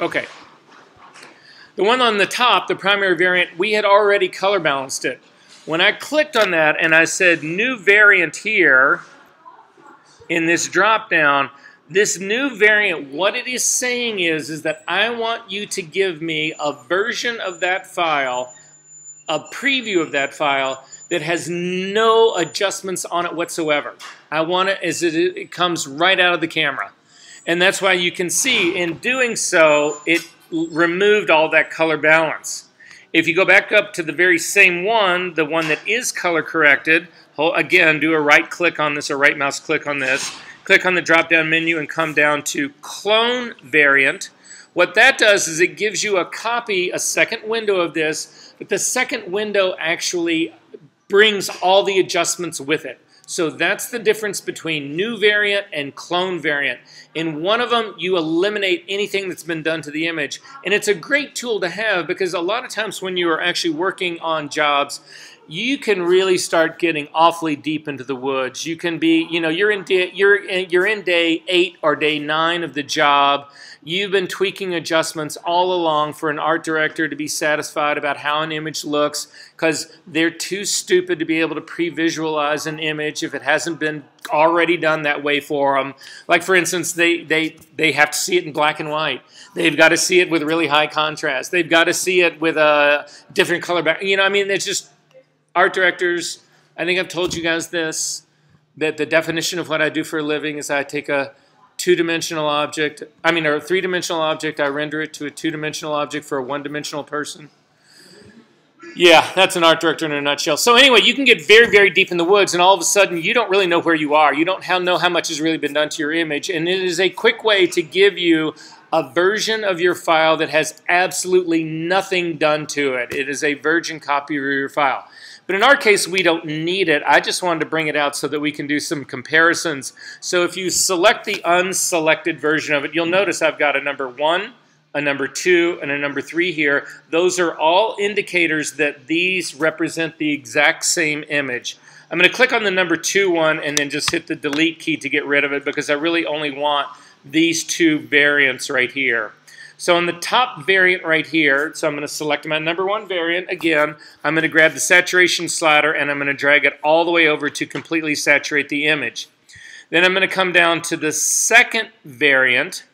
Okay. The one on the top, the primary variant, we had already color balanced it. When I clicked on that and I said new variant here in this drop down, this new variant, what it is saying is that I want you to give me a version of that file, a preview of that file that has no adjustments on it whatsoever. I want it as it comes right out of the camera. And that's why you can see in doing so, it removed all that color balance. If you go back up to the very same one, the one that is color corrected, again, do a right click on this or right mouse click on this, click on the drop down menu and come down to clone variant. What that does is it gives you a copy, a second window of this, but the second window actually brings all the adjustments with it. So that's the difference between new variant and clone variant. In one of them, you eliminate anything that's been done to the image. And it's a great tool to have because a lot of times when you are actually working on jobs, you can really start getting awfully deep into the woods. You can be, you know, you're in day 8 or day 9 of the job. You've been tweaking adjustments all along for an art director to be satisfied about how an image looks because they're too stupid to be able to pre-visualize an image if it hasn't been already done that way for them. Like for instance, they have to see it in black and white. They've got to see it with really high contrast. They've got to see it with a different color back. You know, I mean, it's just art directors. I think I've told you guys this, that the definition of what I do for a living is I take a two-dimensional object, or a three-dimensional object, I render it to a two-dimensional object for a one-dimensional person. Yeah, that's an art director in a nutshell. So anyway, you can get very, very deep in the woods, and all of a sudden, you don't really know where you are. You don't know how much has really been done to your image, and it is a quick way to give you a version of your file that has absolutely nothing done to it. It is a virgin copy of your file. But in our case, we don't need it. I just wanted to bring it out so that we can do some comparisons. So if you select the unselected version of it, you'll notice I've got a number 1, a number 2, and a number 3 here. Those are all indicators that these represent the exact same image. I'm going to click on the number 2 one and then just hit the delete key to get rid of it because I really only want these 2 variants right here. So on the top variant right here, so I'm going to select my number 1 variant. Again, I'm going to grab the saturation slider and I'm going to drag it all the way over to completely saturate the image. Then I'm going to come down to the second variant.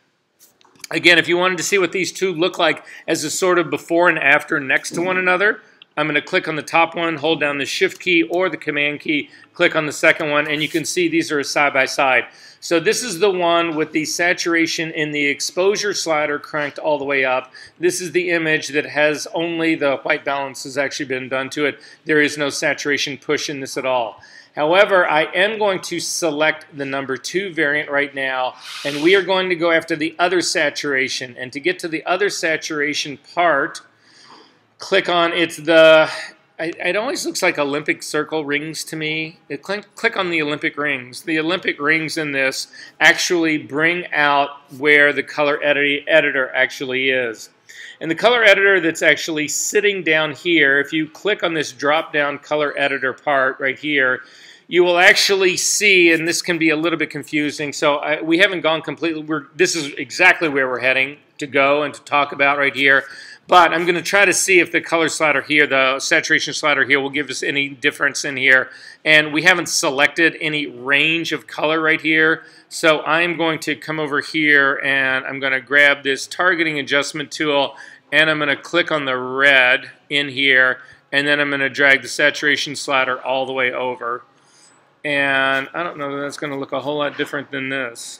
Again, if you wanted to see what these 2 look like as a sort of before and after next to one another, I'm going to click on the top one, hold down the Shift key or the Command key, click on the second one, and you can see these are side by side. So this is the one with the saturation in the exposure slider cranked all the way up. This is the image that has only the white balance has actually been done to it. There is no saturation push in this at all. However, I am going to select the number 2 variant right now, and we are going to go after the other saturation. And to get to the other saturation part, click on, it always looks like Olympic circle rings to me. Click on the Olympic rings. The Olympic rings in this actually bring out where the color editor actually is. And the color editor that's actually sitting down here, if you click on this drop-down color editor part right here, you will actually see, and this can be a little bit confusing, so we haven't gone completely, this is exactly where we're heading to go and to talk about right here. But I'm going to try to see if the color slider here, the saturation slider here, will give us any difference in here. And we haven't selected any range of color right here. So I'm going to come over here and I'm going to grab this targeting adjustment tool and I'm going to click on the red in here. And then I'm going to drag the saturation slider all the way over. And I don't know that that's going to look a whole lot different than this.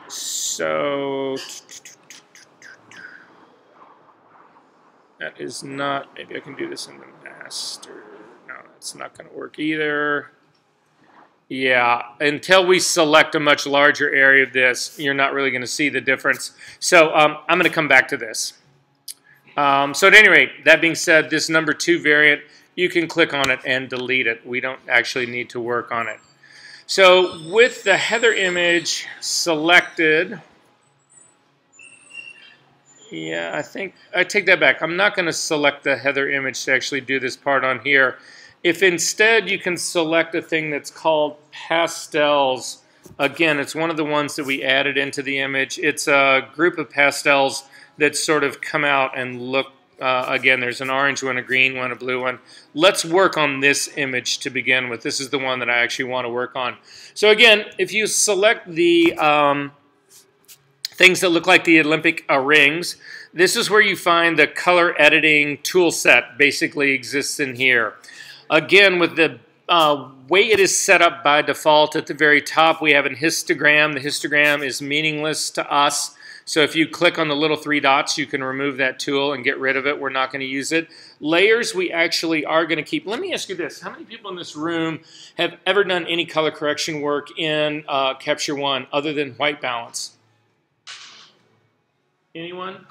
So that is not, maybe I can do this in the master. No, that's not going to work either. Yeah, until we select a much larger area of this, you're not really going to see the difference. So I'm going to come back to this. So at any rate, that being said, this number 2 variant, you can click on it and delete it. We don't actually need to work on it. So with the Heather image selected, yeah, I think I take that back. I'm not going to select the Heather image to actually do this part on here. If instead you can select a thing that's called Pastels, Again, it's one of the ones that we added into the image. It's a group of pastels that sort of come out and look, again, there's an orange one, a green one, a blue one. Let's work on this image to begin with. This is the one that I actually want to work on. So again, if you select the things that look like the Olympic rings, this is where you find the color editing tool set basically exists in here. Again, with the way it is set up by default at the very top, we have an histogram. The histogram is meaningless to us. So if you click on the little three dots, you can remove that tool and get rid of it. We're not going to use it. Layers we actually are going to keep. Let me ask you this. How many people in this room have ever done any color correction work in Capture One other than white balance? Anyone?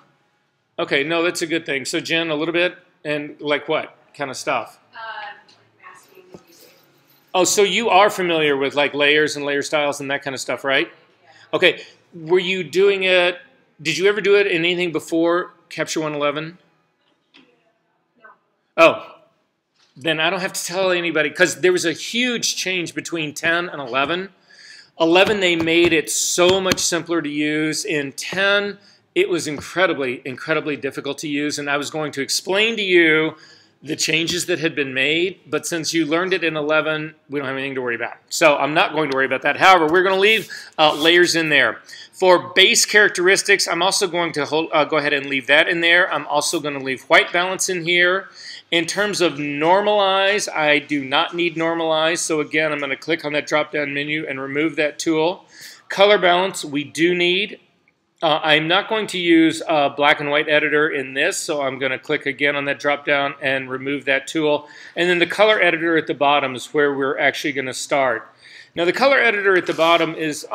Okay, no, that's a good thing. So Jen, a little bit, and like what kind of stuff? Masking music. Oh, so you are familiar with like layers and layer styles and that kind of stuff, right? Yeah. Okay, were you doing it, did you ever do it in anything before Capture 111? No. Oh, then I don't have to tell anybody, because there was a huge change between 10 and 11. 11, they made it so much simpler to use. In 10, it was incredibly, incredibly difficult to use, and I was going to explain to you the changes that had been made, but since you learned it in 11, we don't have anything to worry about. So I'm not going to worry about that. However, we're going to leave layers in there. For base characteristics, I'm also going to go ahead and leave that in there. I'm also going to leave white balance in here. In terms of normalize, I do not need normalize, so again, I'm going to click on that drop-down menu and remove that tool. Color balance, we do need. I'm not going to use black and white editor in this, so I'm going to click again on that drop down and remove that tool. And then the color editor at the bottom is where we're actually going to start. Now the color editor at the bottom is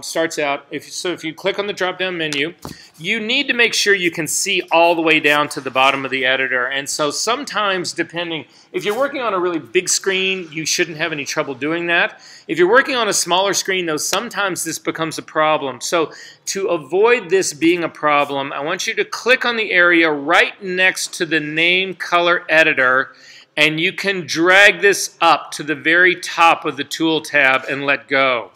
starts out, if you click on the drop down menu, you need to make sure you can see all the way down to the bottom of the editor. And so sometimes depending, if you're working on a really big screen, you shouldn't have any trouble doing that. If you're working on a smaller screen though, sometimes this becomes a problem. So to avoid this being a problem, I want you to click on the area right next to the name color editor, and you can drag this up to the very top of the tool tab and let go.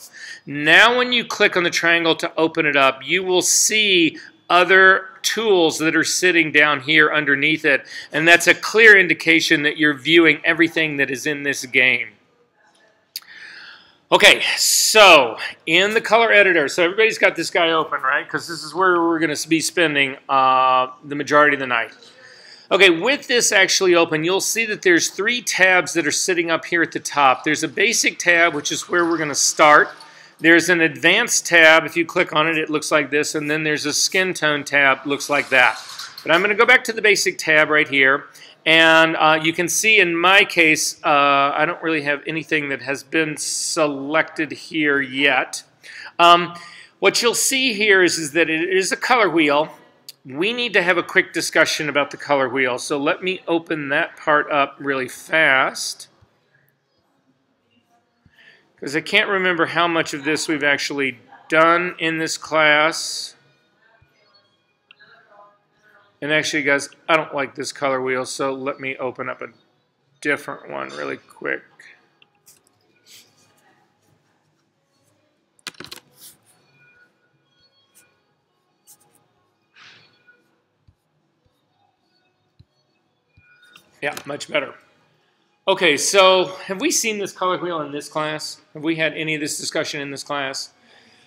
Now when you click on the triangle to open it up, you will see other tools that are sitting down here underneath it, and that's a clear indication that you're viewing everything that is in this game. Okay, so in the color editor, so everybody's got this guy open, right? Because this is where we're going to be spending the majority of the night. Okay, with this actually open, you'll see that there's three tabs that are sitting up here at the top. There's a basic tab, which is where we're going to start. There's an advanced tab. If you click on it, it looks like this. And then there's a skin tone tab, looks like that. But I'm going to go back to the basic tab right here. And you can see in my case, I don't really have anything that has been selected here yet. What you'll see here is that it is a color wheel. We need to have a quick discussion about the color wheel. So let me open that part up really fast, because I can't remember how much of this we've actually done in this class. And actually, guys, I don't like this color wheel, so let me open up a different one really quick. Yeah, much better. Okay, so have we seen this color wheel in this class? Have we had any of this discussion in this class?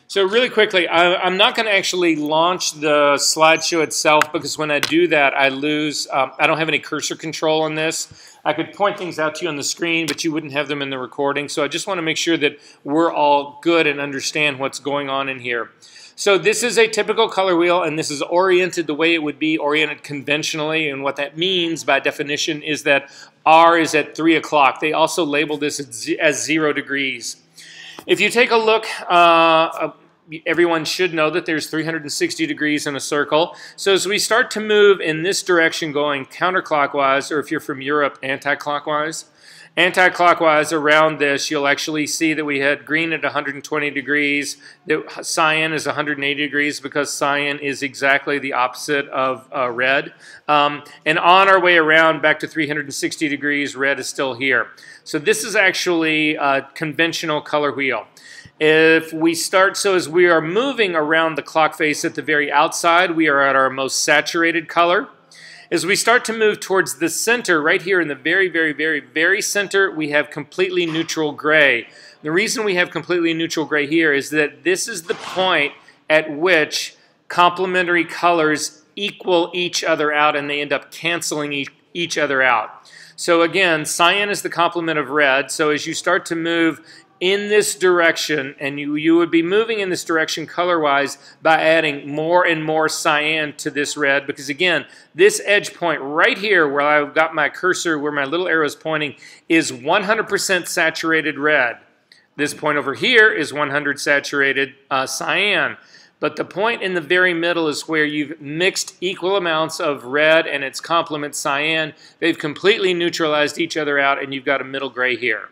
So really quickly, I'm not going to actually launch the slideshow itself, because when I do that, I lose, I don't have any cursor control on this. I could point things out to you on the screen, but you wouldn't have them in the recording. So I just want to make sure that we're all good and understand what's going on in here. So this is a typical color wheel, and this is oriented the way it would be oriented conventionally, and what that means by definition is that R is at 3 o'clock. They also label this as 0 degrees. If you take a look, everyone should know that there's 360 degrees in a circle. So as we start to move in this direction going counterclockwise, or if you're from Europe, anti-clockwise, around this, you'll actually see that we had green at 120 degrees. That cyan is 180 degrees, because cyan is exactly the opposite of red. And on our way around back to 360 degrees, red is still here. So this is actually a conventional color wheel. If we start, so as we are moving around the clock face at the very outside, we are at our most saturated color. As we start to move towards the center, right here in the very, very, very, very center, we have completely neutral gray. The reason we have completely neutral gray here is that this is the point at which complementary colors equal each other out and they end up canceling each other out. So again, cyan is the complement of red, so as you start to move in this direction, and you would be moving in this direction color-wise by adding more and more cyan to this red, because again, this edge point right here where I've got my cursor, where my little arrow is pointing, is 100% saturated red. This point over here is 100 saturated cyan. But the point in the very middle is where you've mixed equal amounts of red and its complement cyan. They've completely neutralized each other out, and you've got a middle gray here.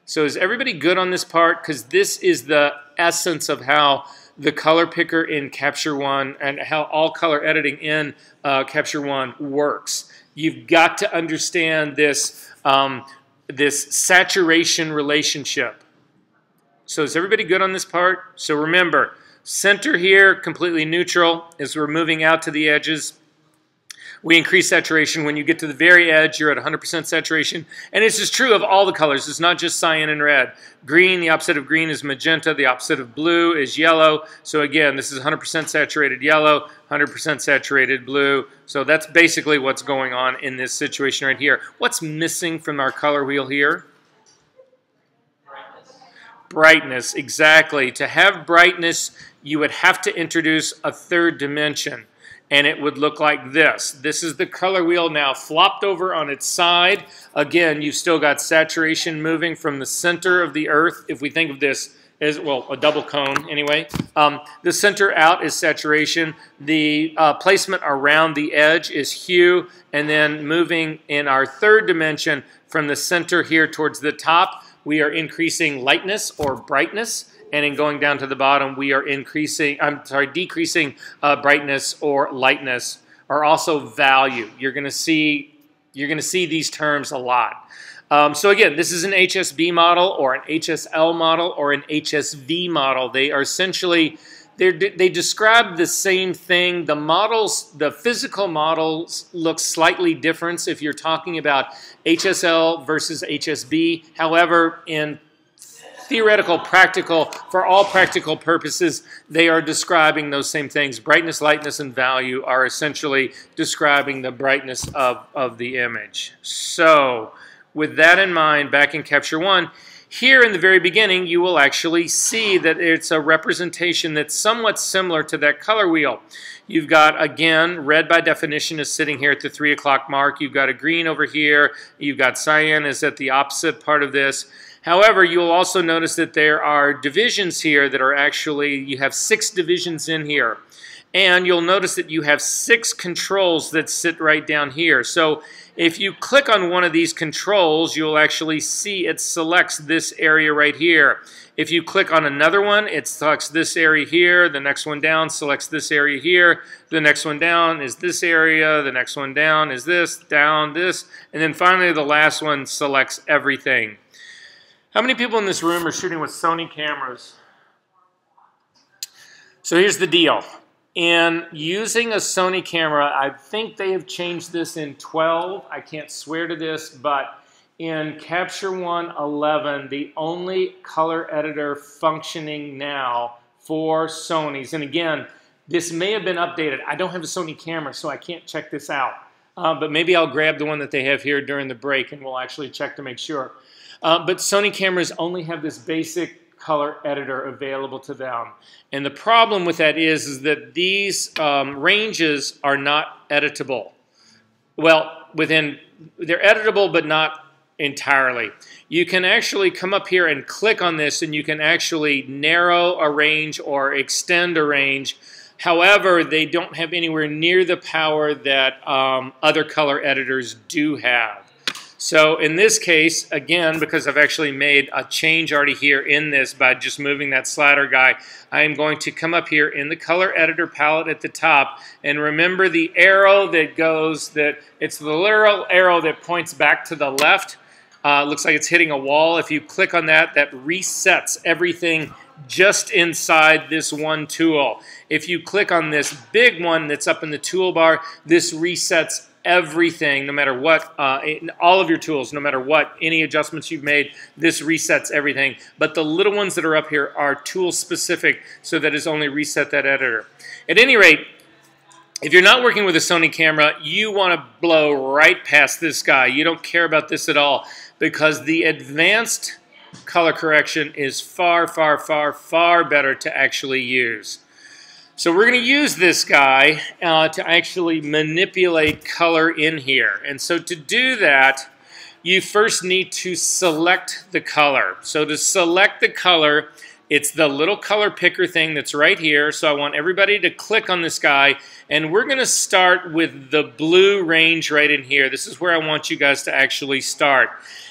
So is everybody good on this part? Because this is the essence of how the color picker in Capture One and how all color editing in Capture One works. You've got to understand this, this saturation relationship. So is everybody good on this part? So remember, center here, completely neutral. As we're moving out to the edges, we increase saturation. When you get to the very edge, you're at 100% saturation. And this is true of all the colors. It's not just cyan and red. Green, the opposite of green is magenta. The opposite of blue is yellow. So again, this is 100% saturated yellow, 100% saturated blue. So that's basically what's going on in this situation right here. What's missing from our color wheel here? Brightness, exactly. To have brightness, you would have to introduce a third dimension. And it would look like this. This is the color wheel now flopped over on its side. Again, you've still got saturation moving from the center of the earth. If we think of this as, well, a double cone anyway. The center out is saturation. The placement around the edge is hue. And then moving in our third dimension from the center here towards the top, we are increasing lightness or brightness. And in going down to the bottom, we are decreasing brightness or lightness, or also value. You're going to see these terms a lot. So again, this is an HSB model or an HSL model or an HSV model. They are essentially, they describe the same thing. The models, the physical models look slightly different if you're talking about HSL versus HSB. However, in theoretical, practical, for all practical purposes, they are describing those same things. Brightness, lightness, and value are essentially describing the brightness of the image. So, with that in mind, back in Capture One, here in the very beginning, you will actually see that it's a representation that's somewhat similar to that color wheel. You've got, again, red by definition is sitting here at the 3 o'clock mark. You've got a green over here. You've got cyan is at the opposite part of this. However, you'll also notice that there are divisions here that are actually, you have 6 divisions in here. And you'll notice that you have 6 controls that sit right down here. So if you click on one of these controls, you'll actually see it selects this area right here. If you click on another one, it selects this area here. The next one down selects this area here. The next one down is this area. The next one down is this, down, this. And then finally, the last one selects everything. How many people in this room are shooting with Sony cameras? So here's the deal. In using a Sony camera, I think they have changed this in 12. I can't swear to this, but in Capture One 11, the only color editor functioning now for Sonys, and again, this may have been updated. I don't have a Sony camera, so I can't check this out. But maybe I'll grab the one that they have here during the break, and we'll actually check to make sure. But Sony cameras only have this basic color editor available to them. And the problem with that is that these ranges are not editable. Well, they're editable, but not entirely. You can actually come up here and click on this, and you can actually narrow a range or extend a range. However, they don't have anywhere near the power that other color editors do have. So in this case, again, because I've actually made a change already here in this by just moving that slider guy, I am going to come up here in the color editor palette at the top, and remember the arrow that goes, it's the literal arrow that points back to the left. Looks like it's hitting a wall. If you click on that, that resets everything just inside this one tool. If you click on this big one that's up in the toolbar, this resets everything, no matter what, all of your tools, no matter what, any adjustments you've made, this resets everything. But the little ones that are up here are tool specific, so that it's only reset that editor. At any rate, if you're not working with a Sony camera, you want to blow right past this guy. You don't care about this at all, because the advanced color correction is far, far, far, far better to actually use. So we're going to use this guy to actually manipulate color in here. And so to do that, you first need to select the color. So to select the color, it's the little color picker thing that's right here. So I want everybody to click on this guy. And we're going to start with the blue range right in here. This is where I want you guys to actually start.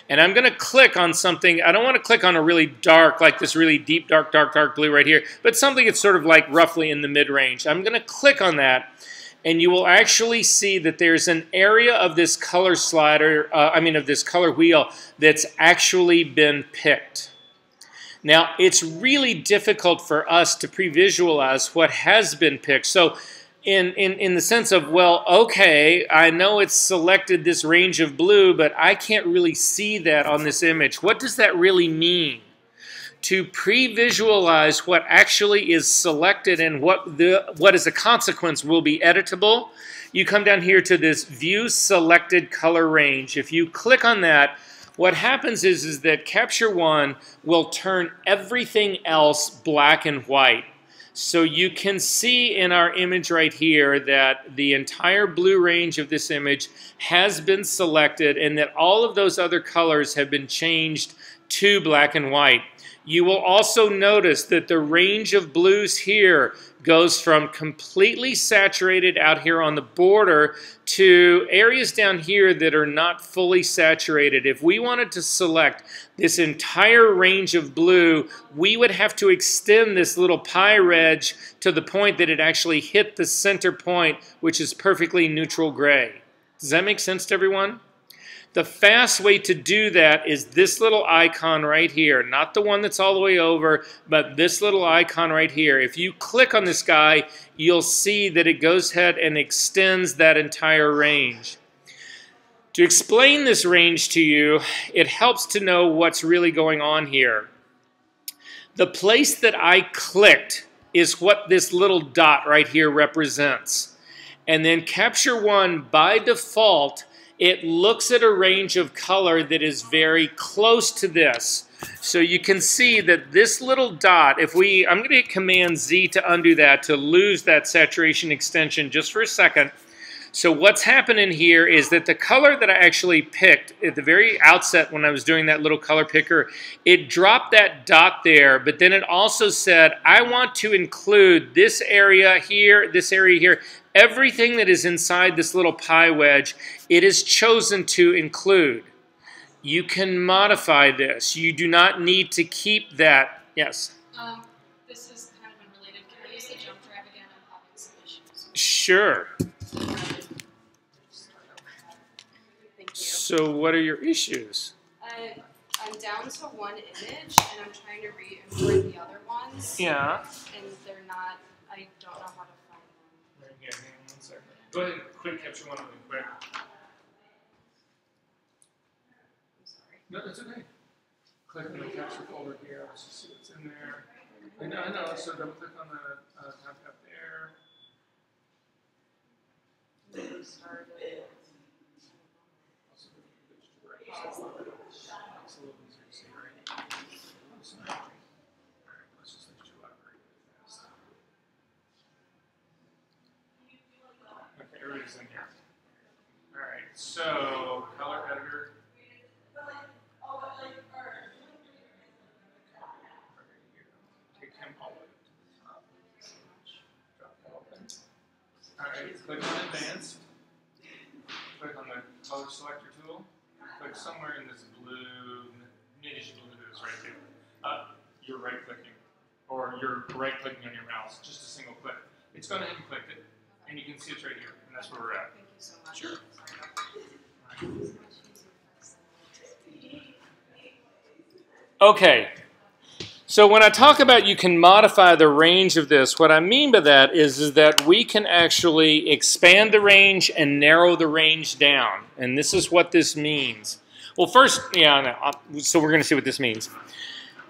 And I'm going to click on something. I don't want to click on a really dark, like this really deep, dark, dark, dark blue right here, but something that's sort of like roughly in the mid-range. I'm going to click on that, and you will actually see that there's an area of this color slider, of this color wheel that's actually been picked. Now, it's really difficult for us to pre-visualize what has been picked. So in the sense of, well, okay, I know it's selected this range of blue, but I can't really see that on this image. What does that really mean? To pre-visualize what actually is selected and what as a consequence will be editable, you come down here to this View Selected Color Range. If you click on that, what happens is that Capture One will turn everything else black and white. So you can see in our image right here that the entire blue range of this image has been selected, and that all of those other colors have been changed to black and white. You will also notice that the range of blues here goes from completely saturated out here on the border to areas down here that are not fully saturated. If we wanted to select this entire range of blue, we would have to extend this little pie wedge to the point that it actually hit the center point, which is perfectly neutral gray. Does that make sense to everyone? The fast way to do that is this little icon right here, not the one that's all the way over, but this little icon right here. If you click on this guy, you'll see that it goes ahead and extends that entire range. To explain this range to you, it helps to know what's really going on here. The place that I clicked is what this little dot right here represents. And then Capture One, by default, it looks at a range of color that is very close to this. So you can see that this little dot, I'm going to hit Command Z to undo that, to lose that saturation extension just for a second. So what's happening here is that the color that I actually picked at the very outset when I was doing that little color picker, it dropped that dot there, but then it also said, I want to include this area here, everything that is inside this little pie wedge, it is chosen to include. You can modify this. You do not need to keep that. Yes? This is kind of unrelated. Can I use the jump drive again? I'm having some issues. Sure. Thank you. So what are your issues? I'm down to one image, and I'm trying to re-import the other ones. Yeah. And they're not, I don't know how to find them. Right here, hang on one second. Go ahead and quick capture one of them quick. I'm sorry. No, that's okay. Click on the capture folder here. Let's just see what's in there. I know. So double click on the top up there. Started. Also, it's a little easier to see, right? I'm sorry. All right, let's just let you out very fast. Okay, everybody's in here. All right, so color editor. Take him all the way to the top. Drop that open. All right, click on Advanced. Click on the Color Selector tool. Click somewhere in this blue, mid-ish blue that is right there. You're right-clicking, or you're right-clicking on your mouse. Just a single click. It's gone ahead and clicked it, and you can see it's right here, and that's where we're at. Thank you so much. Sure. Okay. So when I talk about you can modify the range of this, what I mean by that is that we can actually expand the range and narrow the range down. And this is what this means. Well, first, so we're going to see what this means.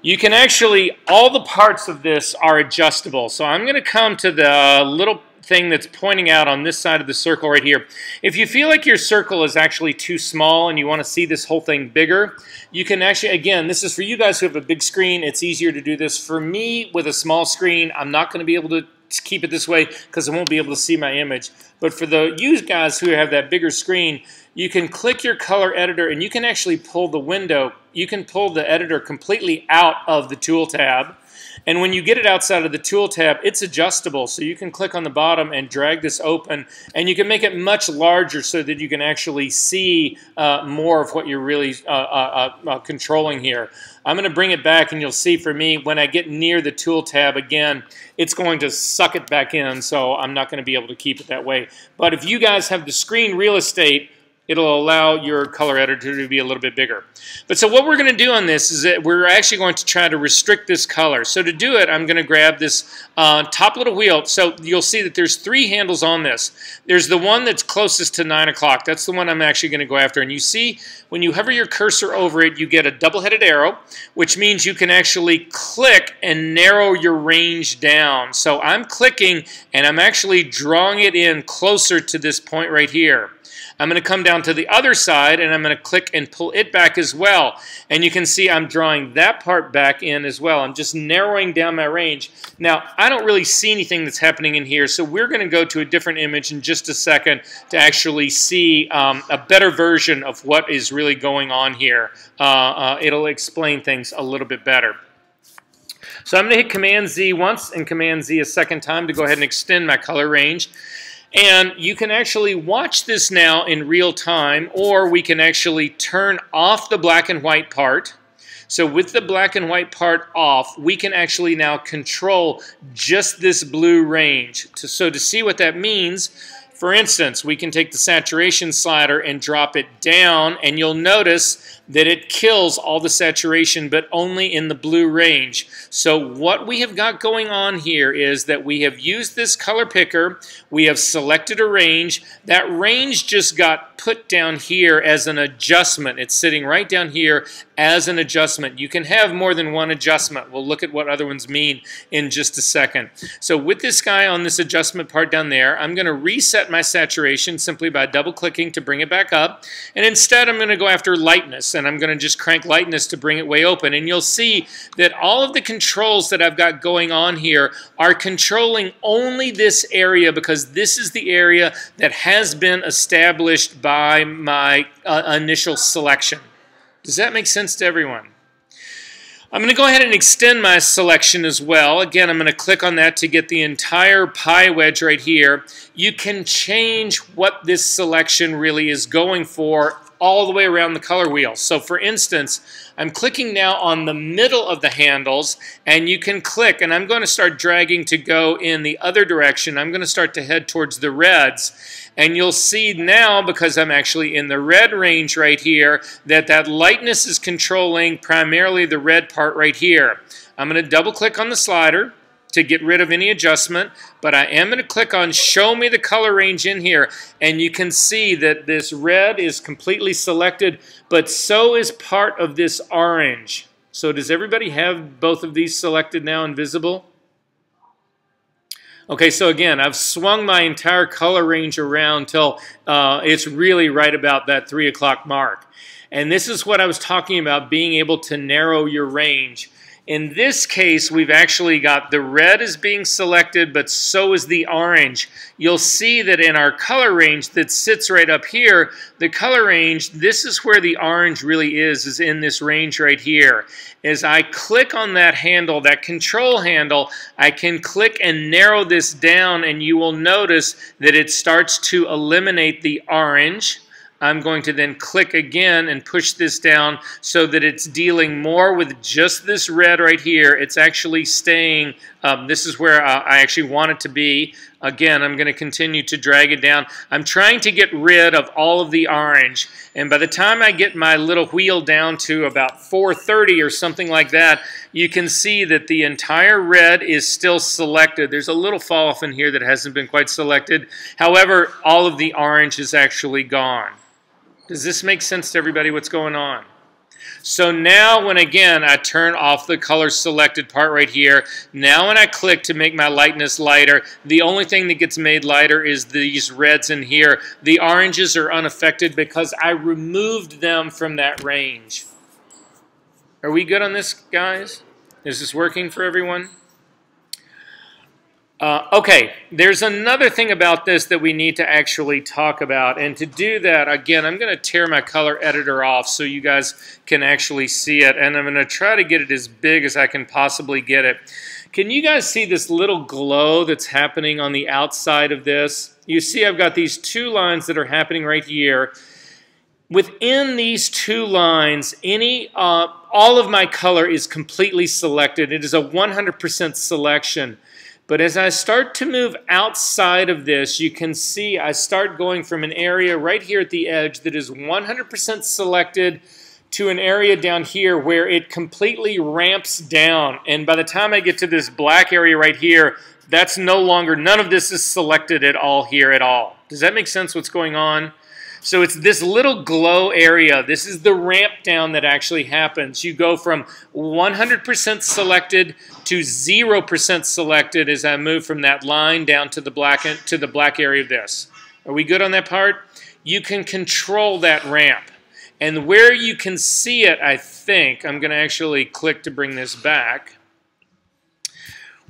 You can actually, all the parts of this are adjustable. So I'm going to come to the little thing that's pointing out on this side of the circle right here. If you feel like your circle is actually too small and you want to see this whole thing bigger, you can actually, again, this is for you guys who have a big screen, it's easier to do this. For me, with a small screen, I'm not going to be able to keep it this way because I won't be able to see my image. But for you guys who have that bigger screen, you can click your color editor and you can actually pull the window, you can pull the editor completely out of the tool tab. And when you get it outside of the tool tab, it's adjustable. So you can click on the bottom and drag this open, and you can make it much larger so that you can actually see more of what you're really controlling here. I'm going to bring it back, and you'll see for me, when I get near the tool tab again, it's going to suck it back in, so I'm not going to be able to keep it that way. But if you guys have the screen real estate, it'll allow your color editor to be a little bit bigger. But so what we're going to do on this is that we're actually going to try to restrict this color. So to do it, I'm going to grab this top little wheel. So you'll see that there's 3 handles on this. There's the one that's closest to 9 o'clock. That's the one I'm actually going to go after. And you see, when you hover your cursor over it, you get a double-headed arrow, which means you can actually click and narrow your range down. So I'm clicking, and I'm actually drawing it in closer to this point right here. I'm going to come down to the other side, and I'm going to click and pull it back as well. And you can see I'm drawing that part back in as well. I'm just narrowing down my range. Now, I don't really see anything that's happening in here, so we're going to go to a different image in just a second to actually see a better version of what is really going on here. It'll explain things a little bit better. So I'm going to hit Command-Z once and Command-Z a second time to go ahead and extend my color range. And you can actually watch this now in real time, or we can actually turn off the black and white part. So with the black and white part off, we can actually now control just this blue range. So to see what that means, for instance, we can take the saturation slider and drop it down, and you'll notice that it kills all the saturation, but only in the blue range. So what we have got going on here is that we have used this color picker, we have selected a range, that range just got put down here as an adjustment. It's sitting right down here as an adjustment. You can have more than one adjustment. We'll look at what other ones mean in just a second. So with this guy on this adjustment part down there, I'm going to reset my saturation simply by double-clicking to bring it back up. And instead, I'm going to go after lightness, and I'm going to just crank lightness to bring it way open. And you'll see that all of the controls that I've got going on here are controlling only this area, because this is the area that has been established by my initial selection. Does that make sense to everyone? I'm going to go ahead and extend my selection as well. Again, I'm going to click on that to get the entire pie wedge right here. You can change what this selection really is going for all the way around the color wheel. So for instance, I'm clicking now on the middle of the handles, and you can click, and I'm going to start dragging to go in the other direction. I'm going to start to head towards the reds. And you'll see now, because I'm actually in the red range right here, that that lightness is controlling primarily the red part right here. I'm going to double click on the slider to get rid of any adjustment, but I am going to click on show me the color range in here, and you can see that this red is completely selected, but so is part of this orange. So does everybody have both of these selected now and visible? Okay, so again, I've swung my entire color range around till it's really right about that 3 o'clock mark. And this is what I was talking about, being able to narrow your range. In this case, we've actually got the red is being selected, but so is the orange. You'll see that in our color range that sits right up here, the color range, this is where the orange really is in this range right here. As I click on that handle, that control handle, I can click and narrow this down, and you will notice that it starts to eliminate the orange. I'm going to then click again and push this down so that it's dealing more with just this red right here. It's actually staying, this is where I actually want it to be. Again, I'm going to continue to drag it down. I'm trying to get rid of all of the orange, and by the time I get my little wheel down to about 430 or something like that, you can see that the entire red is still selected. There's a little fall off in here that hasn't been quite selected. However, all of the orange is actually gone. Does this make sense to everybody what's going on? So now when, again, I turn off the color selected part right here, now when I click to make my lightness lighter, the only thing that gets made lighter is these reds in here. The oranges are unaffected because I removed them from that range. Are we good on this, guys? Is this working for everyone? Okay, there's another thing about this that we need to actually talk about, and to do that, again, I'm going to tear my color editor off so you guys can actually see it, and I'm going to try to get it as big as I can possibly get it. Can you guys see this little glow that's happening on the outside of this? You see I've got these two lines that are happening right here. Within these two lines, all of my color is completely selected. It is a 100% selection. But as I start to move outside of this, you can see I start going from an area right here at the edge that is 100% selected to an area down here where it completely ramps down. And by the time I get to this black area right here, that's no longer, none of this is selected at all here at all. Does that make sense what's going on? So it's this little glow area. This is the ramp down that actually happens. You go from 100% selected to 0% selected as I move from that line down to the black area of this. Are we good on that part? You can control that ramp. And where you can see it, I think, I'm going to actually click to bring this back.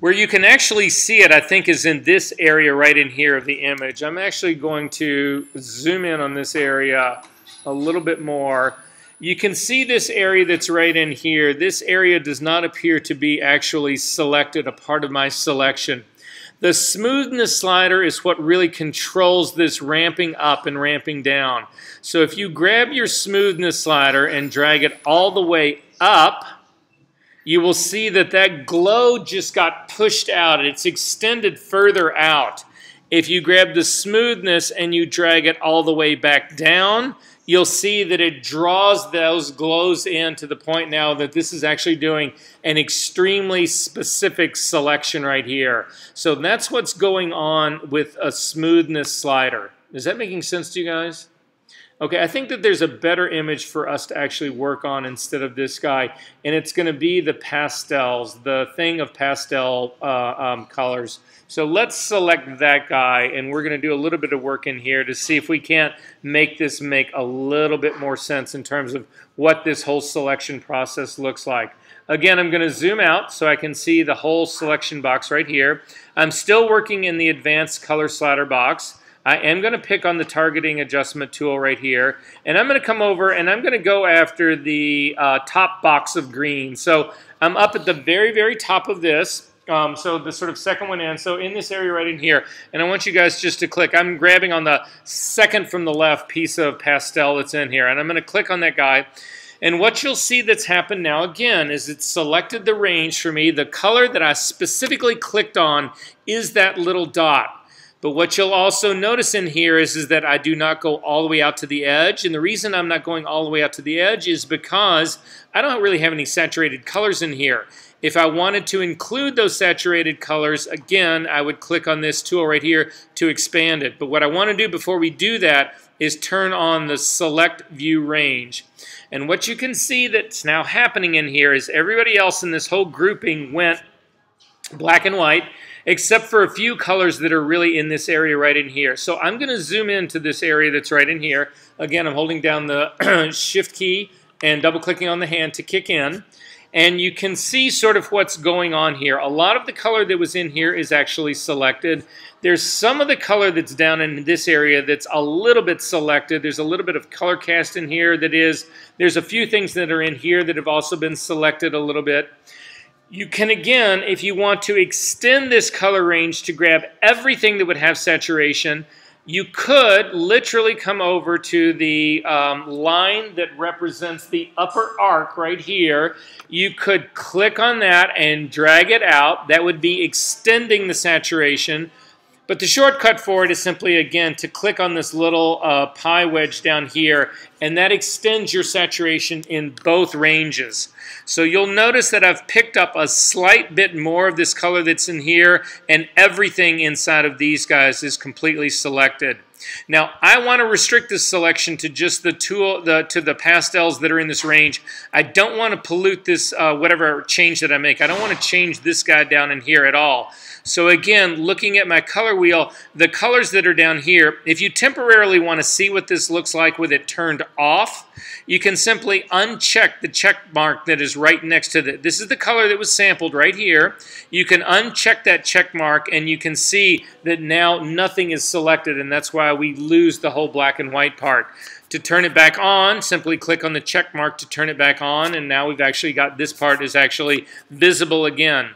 Where you can actually see it, I think, is in this area right in here of the image. I'm actually going to zoom in on this area a little bit more. You can see this area that's right in here. This area does not appear to be actually selected, a part of my selection. The smoothness slider is what really controls this ramping up and ramping down. So if you grab your smoothness slider and drag it all the way up, you will see that that glow just got pushed out. It's extended further out. If you grab the smoothness and you drag it all the way back down, you'll see that it draws those glows in to the point now that this is actually doing an extremely specific selection right here. So that's what's going on with a smoothness slider. Is that making sense to you guys? Okay, I think that there's a better image for us to actually work on instead of this guy, and it's going to be the pastels, the thing of pastel colors. So let's select that guy, and we're going to do a little bit of work in here to see if we can't make this make a little bit more sense in terms of what this whole selection process looks like. Again, I'm going to zoom out so I can see the whole selection box right here. I'm still working in the advanced color slider box. I am going to pick on the targeting adjustment tool right here, and I'm going to come over and I'm going to go after the top box of green. So I'm up at the very, very top of this, so the sort of second one in, so in this area right in here, and I want you guys just to click. I'm grabbing on the second from the left piece of pastel that's in here, and I'm going to click on that guy. And what you'll see that's happened now again is it's selected the range for me. The color that I specifically clicked on is that little dot. But what you'll also notice in here is that I do not go all the way out to the edge. And the reason I'm not going all the way out to the edge is because I don't really have any saturated colors in here. If I wanted to include those saturated colors, again, I would click on this tool right here to expand it. But what I want to do before we do that is turn on the Select View Range. And what you can see that's now happening in here is everybody else in this whole grouping went black and white, except for a few colors that are really in this area right in here. So I'm going to zoom into this area that's right in here. Again, I'm holding down the Shift key and double-clicking on the hand to kick in. And you can see sort of what's going on here. A lot of the color that was in here is actually selected. There's some of the color that's down in this area that's a little bit selected. There's a little bit of color cast in here that is. There's a few things that are in here that have also been selected a little bit. You can, again, if you want to extend this color range to grab everything that would have saturation, you could literally come over to the line that represents the upper arc right here. You could click on that and drag it out. That would be extending the saturation. But the shortcut for it is simply, again, to click on this little pie wedge down here, and that extends your saturation in both ranges. So you'll notice that I've picked up a slight bit more of this color that's in here, and everything inside of these guys is completely selected. Now, I want to restrict this selection to just the to the pastels that are in this range. I don't want to pollute this, whatever change that I make. I don't want to change this guy down in here at all. So again, looking at my color wheel, the colors that are down here, if you temporarily want to see what this looks like with it turned off, you can simply uncheck the check mark that is right next to it. This is the color that was sampled right here. You can uncheck that check mark and you can see that now nothing is selected, and that's why we lose the whole black and white part. To turn it back on, simply click on the check mark to turn it back on, and now we've actually got this part is actually visible again.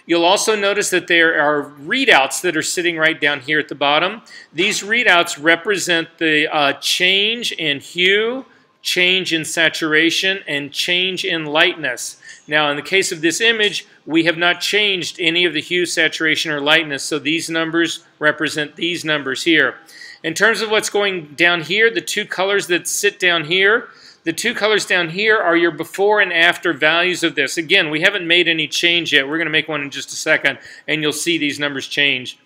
You'll also notice that there are readouts that are sitting right down here at the bottom. These readouts represent the change in hue, change in saturation, and change in lightness. Now, in the case of this image, we have not changed any of the hue, saturation, or lightness, so these numbers represent these numbers here. In terms of what's going down here, the two colors that sit down here, the two colors down here are your before and after values of this. Again, we haven't made any change yet. We're going to make one in just a second, and you'll see these numbers change.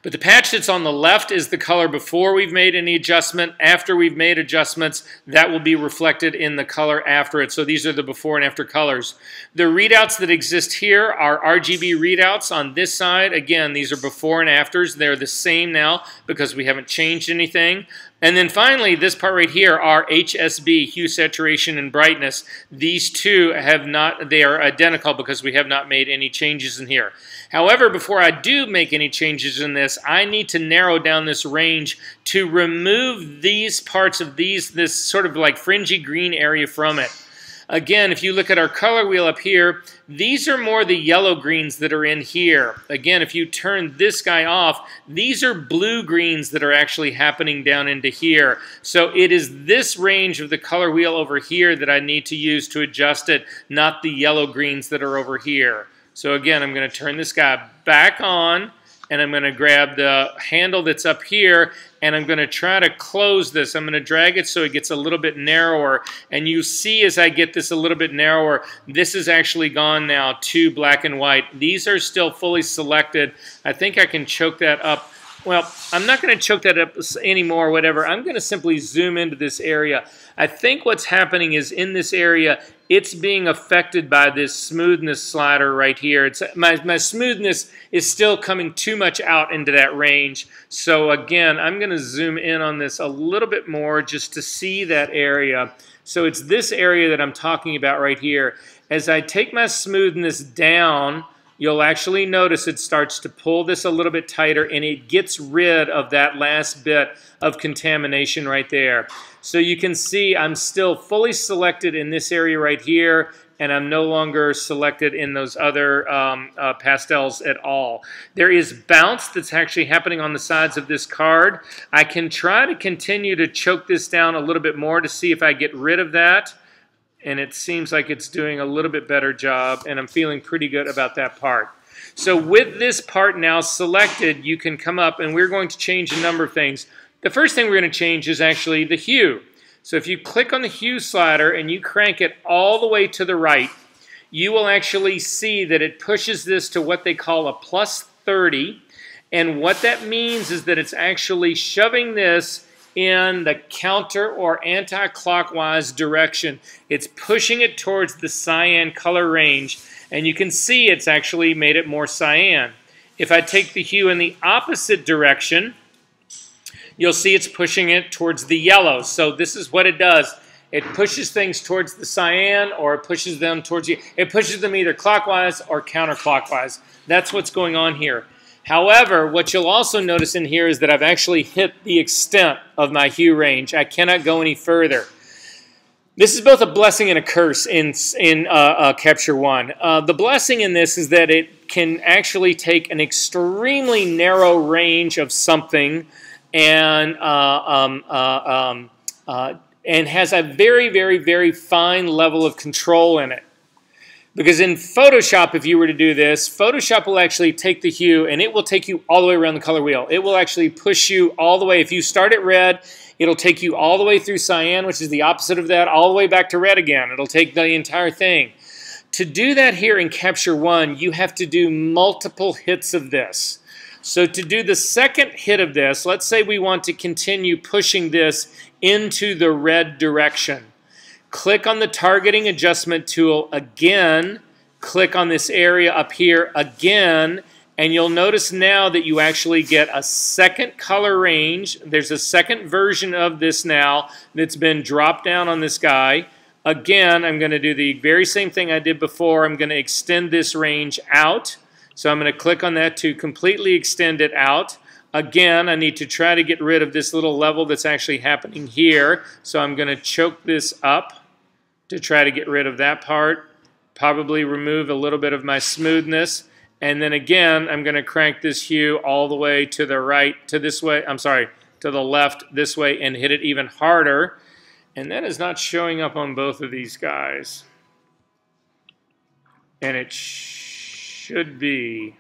But the patch that's on the left is the color before we've made any adjustment. After we've made adjustments, that will be reflected in the color after it. So these are the before and after colors. The readouts that exist here are RGB readouts on this side. Again, these are before and afters. They're the same now because we haven't changed anything. And then finally, this part right here are HSB, hue, saturation, and brightness. These two have not, they are identical because we have not made any changes in here. However, before I do make any changes in this, I need to narrow down this range to remove these parts of this sort of like fringy green area from it. Again, if you look at our color wheel up here, these are more the yellow greens that are in here. Again, if you turn this guy off, these are blue greens that are actually happening down into here. So it is this range of the color wheel over here that I need to use to adjust it, not the yellow greens that are over here. So again, I'm going to turn this guy back on, and I'm going to grab the handle that's up here, and I'm going to try to close this. I'm going to drag it so it gets a little bit narrower, and you see as I get this a little bit narrower, this is actually gone now to black and white. These are still fully selected. I think I can choke that up. Well, I'm not going to choke that up anymore, whatever. I'm going to simply zoom into this area. I think what's happening is in this area, it's being affected by this smoothness slider right here. My smoothness is still coming too much out into that range. So again, I'm going to zoom in on this a little bit more just to see that area. So it's this area that I'm talking about right here. As I take my smoothness down, you'll actually notice it starts to pull this a little bit tighter, and it gets rid of that last bit of contamination right there. So you can see I'm still fully selected in this area right here, and I'm no longer selected in those other pastels at all. There is bounce that's actually happening on the sides of this card. I can try to continue to choke this down a little bit more to see if I get rid of that. And it seems like it's doing a little bit better job, and I'm feeling pretty good about that part. So with this part now selected, you can come up, and we're going to change a number of things. The first thing we're going to change is actually the hue. So if you click on the hue slider and you crank it all the way to the right, you will actually see that it pushes this to what they call a plus 30. And what that means is that it's actually shoving this in the counter or anti-clockwise direction. It's pushing it towards the cyan color range, and you can see it's actually made it more cyan. If I take the hue in the opposite direction, you'll see it's pushing it towards the yellow. So this is what it does. It pushes things towards the cyan, or it pushes them towards it pushes them either clockwise or counterclockwise. That's what's going on here. However, what you'll also notice in here is that I've actually hit the extent of my hue range. I cannot go any further. This is both a blessing and a curse in Capture One. The blessing in this is that it can actually take an extremely narrow range of something and has a very, very, very fine level of control in it. Because in Photoshop, if you were to do this, Photoshop will actually take the hue and it will take you all the way around the color wheel. It will actually push you all the way. If you start at red, it'll take you all the way through cyan, which is the opposite of that, all the way back to red again. It'll take the entire thing. To do that here in Capture One, you have to do multiple hits of this. So to do the second hit of this, let's say we want to continue pushing this into the red direction. Click on the targeting adjustment tool again, click on this area up here again, and you'll notice now that you actually get a second color range. There's a second version of this now that's been dropped down on this guy. Again, I'm going to do the very same thing I did before. I'm going to extend this range out. So I'm going to click on that to completely extend it out. Again, I need to try to get rid of this little level that's actually happening here. So I'm going to choke this up to try to get rid of that part. Probably remove a little bit of my smoothness. And then again, I'm going to crank this hue all the way to the right, to this way, I'm sorry, to the left this way and hit it even harder. And that is not showing up on both of these guys. And it should be.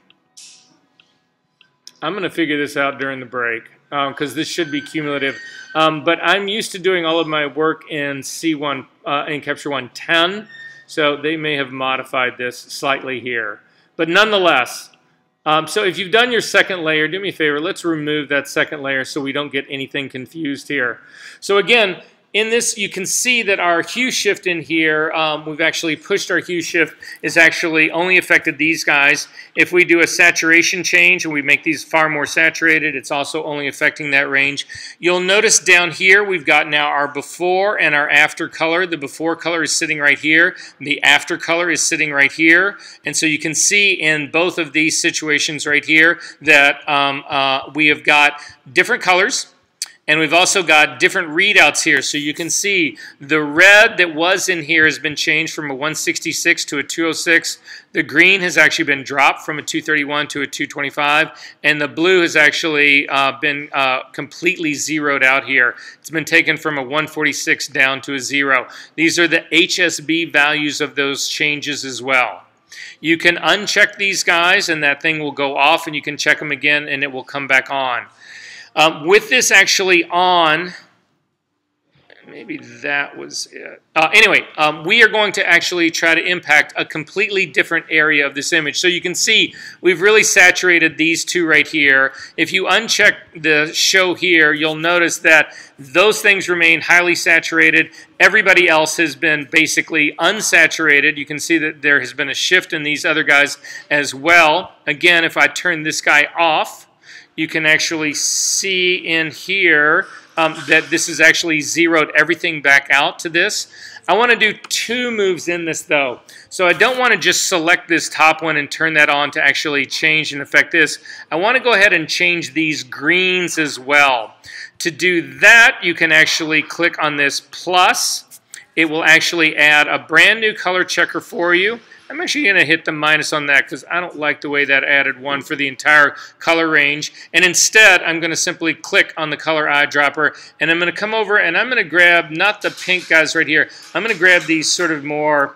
I'm going to figure this out during the break because this should be cumulative. But I'm used to doing all of my work in C1, in Capture One 10, so they may have modified this slightly here. But nonetheless, so if you've done your second layer, do me a favor, let's remove that second layer so we don't get anything confused here. So again, in this, you can see that our hue shift in here, we've actually pushed our hue shift, is actually only affected these guys. If we do a saturation change and we make these far more saturated, it's also only affecting that range. You'll notice down here, we've got now our before and our after color. The before color is sitting right here. The after color is sitting right here. And so you can see in both of these situations right here that we have got different colors. And we've also got different readouts here. So you can see the red that was in here has been changed from a 166 to a 206. The green has actually been dropped from a 231 to a 225. And the blue has actually been completely zeroed out here. It's been taken from a 146 down to a 0. These are the HSB values of those changes as well. You can uncheck these guys and that thing will go off, and you can check them again and it will come back on. With this actually on, maybe that was it. Anyway, we are going to actually try to impact a completely different area of this image. So you can see we've really saturated these two right here. If you uncheck the show here, you'll notice that those things remain highly saturated. Everybody else has been basically unsaturated. You can see that there has been a shift in these other guys as well. Again, if I turn this guy off, you can actually see in here that this is actually zeroed everything back out to this. I want to do two moves in this though. So I don't want to just select this top one and turn that on to actually change and affect this. I want to go ahead and change these greens as well. To do that, you can actually click on this plus. It will actually add a brand new color checker for you. I'm actually going to hit the minus on that because I don't like the way that added one for the entire color range. And instead, I'm going to simply click on the color eyedropper, and I'm going to come over and I'm going to grab, not the pink guys right here, I'm going to grab these sort of more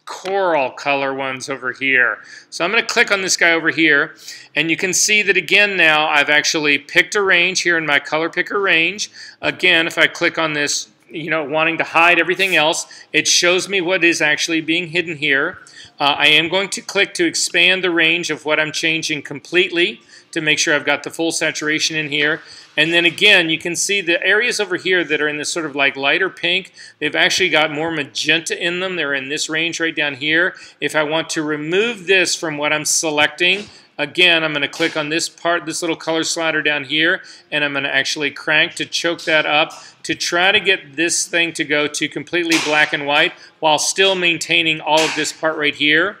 coral color ones over here. So I'm going to click on this guy over here, and you can see that again now I've actually picked a range here in my color picker range. Again, if I click on this, you know, wanting to hide everything else, it shows me what is actually being hidden here. I am going to click to expand the range of what I'm changing completely to make sure I've got the full saturation in here. And then again, you can see the areas over here that are in this sort of like lighter pink, they've actually got more magenta in them. They're in this range right down here. If I want to remove this from what I'm selecting, again, I'm going to click on this part, this little color slider down here, and I'm going to actually crank to choke that up to try to get this thing to go to completely black and white while still maintaining all of this part right here.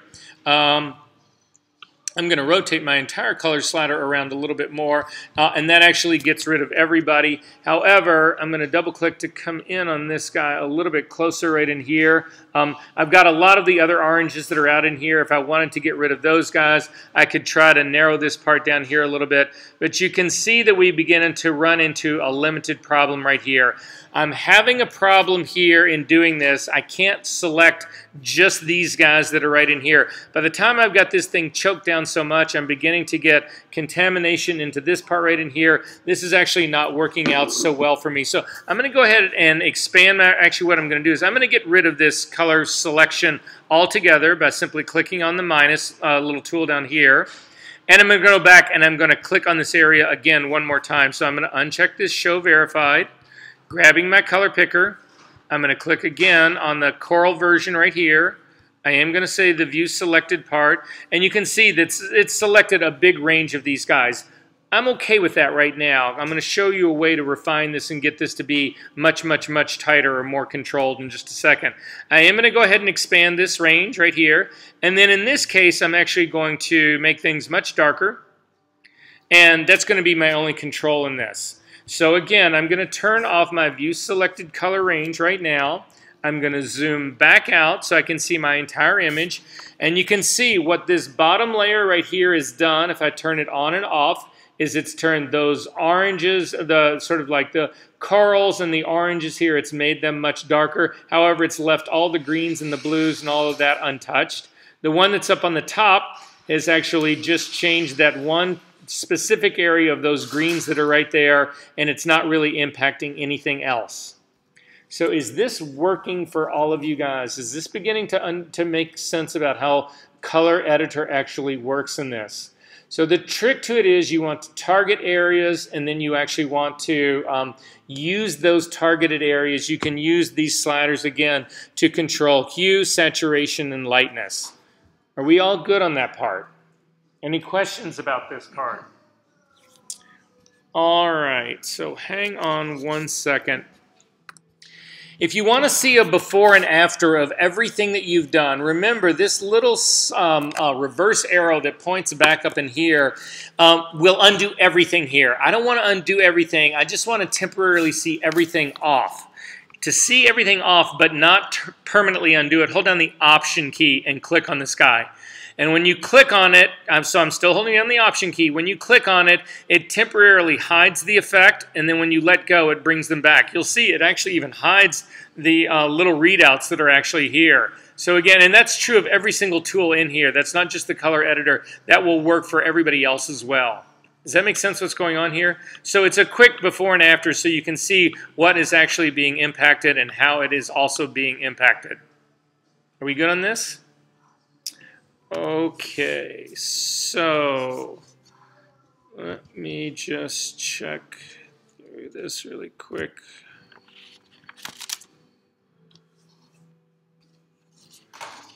I'm going to rotate my entire color slider around a little bit more, and that actually gets rid of everybody. However, I'm going to double click to come in on this guy a little bit closer right in here. I've got a lot of the other oranges that are out in here. If I wanted to get rid of those guys, I could try to narrow this part down here a little bit. But you can see that we begin to run into a limited problem right here. I'm having a problem here in doing this. I can't select just these guys that are right in here. By the time I've got this thing choked down so much, I'm beginning to get contamination into this part right in here. This is actually not working out so well for me. So I'm going to go ahead and expand my, actually what I'm going to do is I'm going to get rid of this color selection altogether by simply clicking on the minus little tool down here. And I'm going to go back and I'm going to click on this area again one more time. So I'm going to uncheck this Show Verified. Grabbing my color picker, I'm going to click again on the coral version right here. I am going to say the view selected part, and you can see that it's selected a big range of these guys. I'm okay with that right now. I'm going to show you a way to refine this and get this to be much, much, much tighter or more controlled in just a second. I am going to go ahead and expand this range right here, and then in this case I'm actually going to make things much darker, and that's going to be my only control in this. So again, I'm going to turn off my view selected color range right now. I'm going to zoom back out so I can see my entire image. And you can see what this bottom layer right here is done. If I turn it on and off, is it's turned those oranges, the sort of like the corals and the oranges here, it's made them much darker. However, it's left all the greens and the blues and all of that untouched. The one that's up on the top has actually just changed that one specific area of those greens that are right there, and it's not really impacting anything else. So is this working for all of you guys? Is this beginning to make sense about how Color Editor actually works in this? So the trick to it is you want to target areas, and then you actually want to use those targeted areas. You can use these sliders again to control hue, saturation, and lightness. Are we all good on that part? Any questions about this part? All right, so hang on one second. If you want to see a before and after of everything that you've done, remember this little reverse arrow that points back up in here will undo everything here. I don't want to undo everything. I just want to temporarily see everything off. To see everything off but not permanently undo it, hold down the Option key and click on this guy. And when you click on it, so I'm still holding down the Option key, when you click on it, it temporarily hides the effect, and then when you let go, it brings them back. You'll see it actually even hides the little readouts that are actually here. So again, and that's true of every single tool in here. That's not just the color editor. That will work for everybody else as well. Does that make sense what's going on here? So it's a quick before and after so you can see what is actually being impacted and how it is also being impacted. Are we good on this? Okay, so let me just check through this really quick.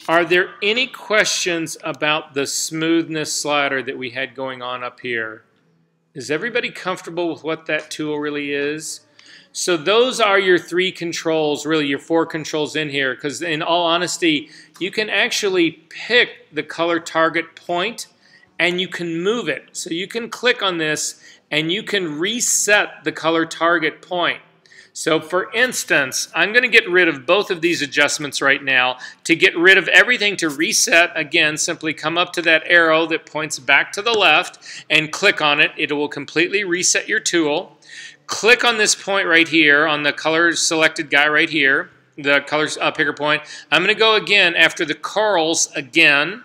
Are there any questions about the smoothness slider that we had going on up here? Is everybody comfortable with what that tool really is? So those are your three controls, really your four controls in here, because in all honesty, you can actually pick the color target point and you can move it. So you can click on this and you can reset the color target point. So for instance, I'm going to get rid of both of these adjustments right now. To get rid of everything to reset, again, simply come up to that arrow that points back to the left and click on it. It will completely reset your tool. Click on this point right here, on the color selected guy right here, the color picker point. I'm going to go again after the corals again.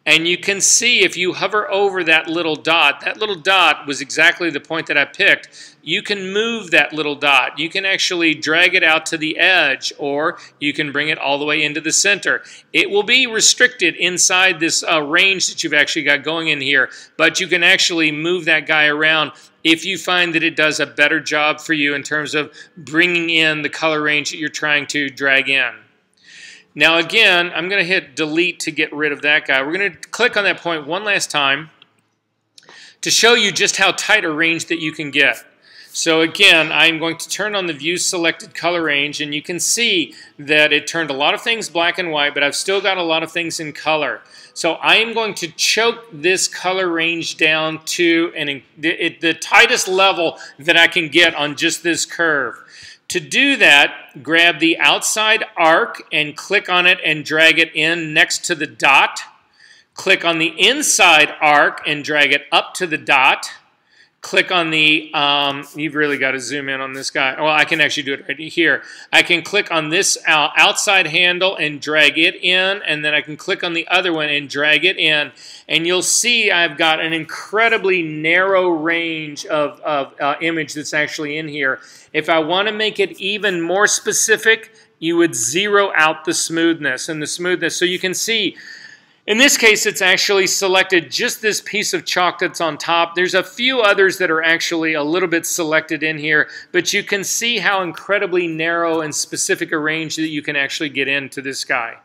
And you can see if you hover over that little dot was exactly the point that I picked. You can move that little dot. You can actually drag it out to the edge, or you can bring it all the way into the center. It will be restricted inside this range that you've actually got going in here, but you can actually move that guy around if you find that it does a better job for you in terms of bringing in the color range that you're trying to drag in. Now again, I'm going to hit delete to get rid of that guy. We're going to click on that point one last time to show you just how tight a range that you can get. So again, I'm going to turn on the View Selected Color Range, and you can see that it turned a lot of things black and white, but I've still got a lot of things in color. So I am going to choke this color range down to the tightest level that I can get on just this curve. To do that, grab the outside arc and click on it and drag it in next to the dot. Click on the inside arc and drag it up to the dot. Click on the, you've really got to zoom in on this guy. Well, I can actually do it right here. I can click on this outside handle and drag it in, and then I can click on the other one and drag it in. And you'll see I've got an incredibly narrow range of image that's actually in here. If I want to make it even more specific, you would zero out the smoothness and the smoothness. So you can see, in this case, it's actually selected just this piece of chalk that's on top. There's a few others that are actually a little bit selected in here, but you can see how incredibly narrow and specific a range that you can actually get into this guy.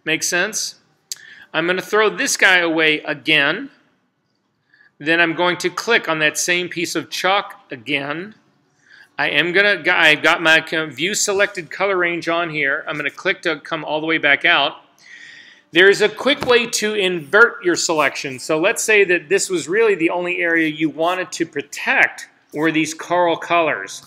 Make sense? I'm going to throw this guy away again. Then I'm going to click on that same piece of chalk again. I've got my View Selected Color Range on here. I'm going to click to come all the way back out. There's a quick way to invert your selection. So let's say that this was really the only area you wanted to protect were these coral colors.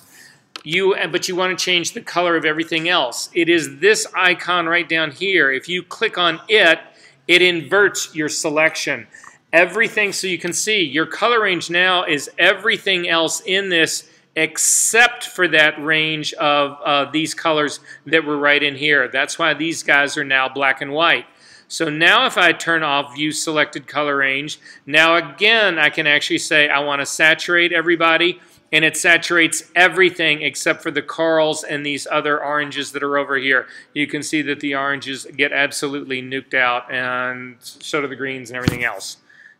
But you want to change the color of everything else. It is this icon right down here. If you click on it, it inverts your selection. Everything, so you can see, your color range now is everything else in this except for that range of these colors that were right in here. That's why these guys are now black and white. So now if I turn off View Selected Color Range, now again I can actually say I want to saturate everybody, and it saturates everything except for the corals and these other oranges that are over here. You can see that the oranges get absolutely nuked out, and so do the greens and everything else.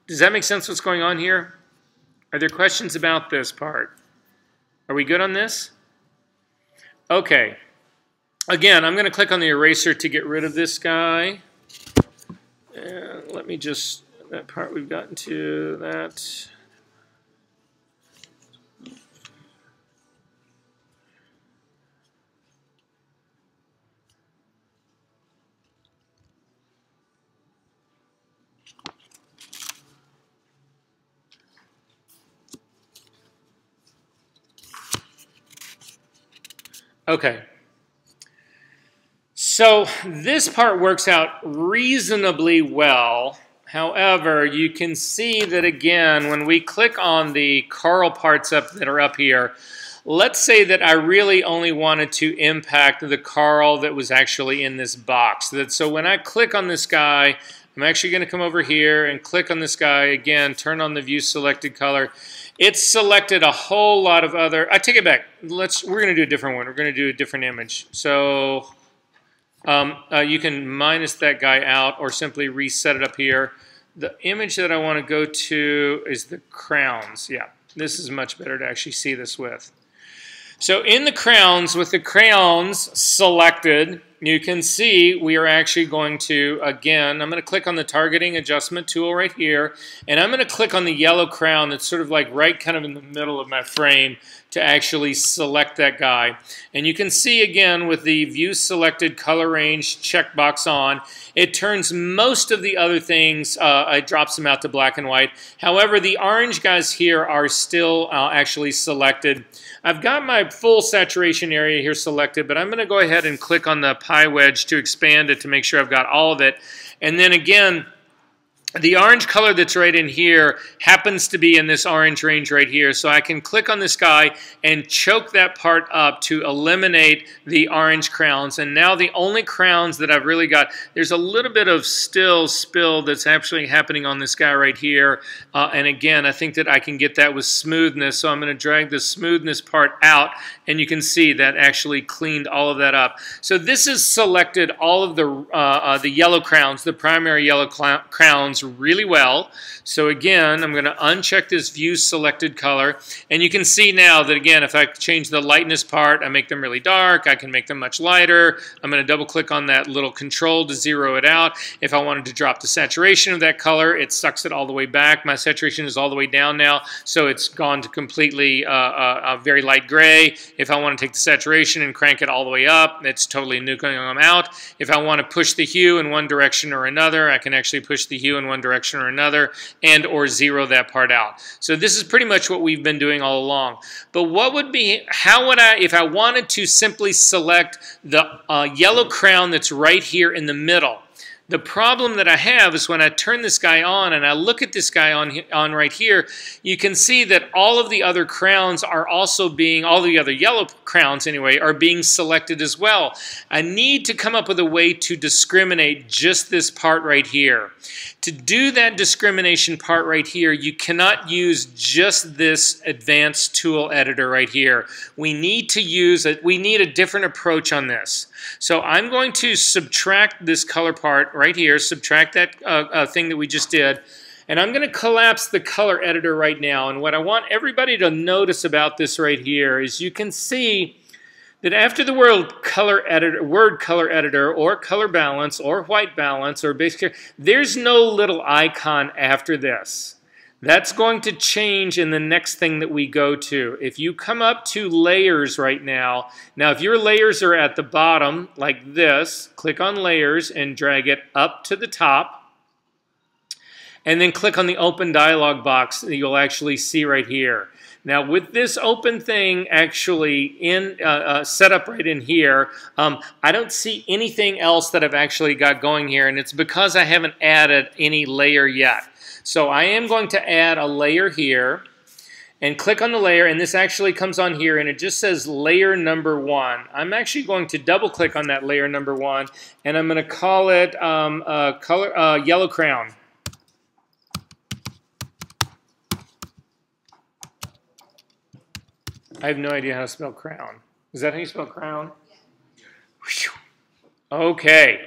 Does that make sense what's going on here? Are there questions about this part? Are we good on this? Okay. Again, I'm going to click on the eraser to get rid of this guy. And let me just, that part we've gotten to, that. Okay. So this part works out reasonably well. However, you can see that again, when we click on the coral parts that are up here, let's say that I really only wanted to impact the coral that was actually in this box. So when I click on this guy, I'm actually going to come over here and click on this guy again, turn on the View Selected Color. It's selected a whole lot of other, I take it back. We're going to do a different one. We're going to do a different image. So you can minus that guy out or simply reset it up here. The image that I want to go to is the crowns. Yeah, this is much better to actually see this with. So in the crowns, with the crayons selected, you can see we are actually going to, again, I'm going to click on the targeting adjustment tool right here, and I'm going to click on the yellow crown that's sort of like right kind of in the middle of my frame to actually select that guy. And you can see again with the View Selected Color Range checkbox on, it turns most of the other things, it drops them out to black and white. However, the orange guys here are still actually selected. I've got my full saturation area here selected, but I'm going to go ahead and click on the pie wedge to expand it to make sure I've got all of it. And then again, the orange color that's right in here happens to be in this orange range right here. So I can click on this guy and choke that part up to eliminate the orange crowns. And now the only crowns that I've really got, there's a little bit of still spill that's actually happening on this guy right here. And again, I think that I can get that with smoothness. So I'm going to drag the smoothness part out, and you can see that actually cleaned all of that up. So this has selected all of the yellow crowns, the primary yellow crowns, backgrounds really well. So again, I'm going to uncheck this View Selected Color. And you can see now that, again, if I change the lightness part, I make them really dark. I can make them much lighter. I'm going to double click on that little control to zero it out. If I wanted to drop the saturation of that color, it sucks it all the way back. My saturation is all the way down now, so it's gone to completely a very light gray. If I want to take the saturation and crank it all the way up, it's totally nuking them out. If I want to push the hue in one direction or another, I can actually push the hue in one direction or another and or zero that part out. So this is pretty much what we've been doing all along. But what would be, how would I, if I wanted to simply select the yellow crown that's right here in the middle? The problem that I have is when I turn this guy on and I look at this guy on right here, you can see that all of the other crowns are also being, all the other yellow crowns anyway, are being selected as well. I need to come up with a way to discriminate just this part right here. To do that discrimination part right here, you cannot use just this advanced tool editor right here. We need to use it. We need a different approach on this. So I'm going to subtract this color part right here, subtract that thing that we just did, and I'm going to collapse the color editor right now. And what I want everybody to notice about this right here is you can see that after the word color editor or color balance or white balance or basic, there's no little icon after this. That's going to change in the next thing that we go to. If you come up to layers right now, if your layers are at the bottom like this, click on layers and drag it up to the top, and then click on the open dialog box that you'll actually see right here. Now with this open thing actually in set up right in here, I don't see anything else that I've actually got going here, and it's because I haven't added any layer yet. So I am going to add a layer here and click on the layer, and this actually comes on here and it just says layer number 1. I'm actually going to double click on that layer number 1 and I'm going to call it yellow crown. I have no idea how to spell crown. Is that how you spell crown? Yeah. Okay.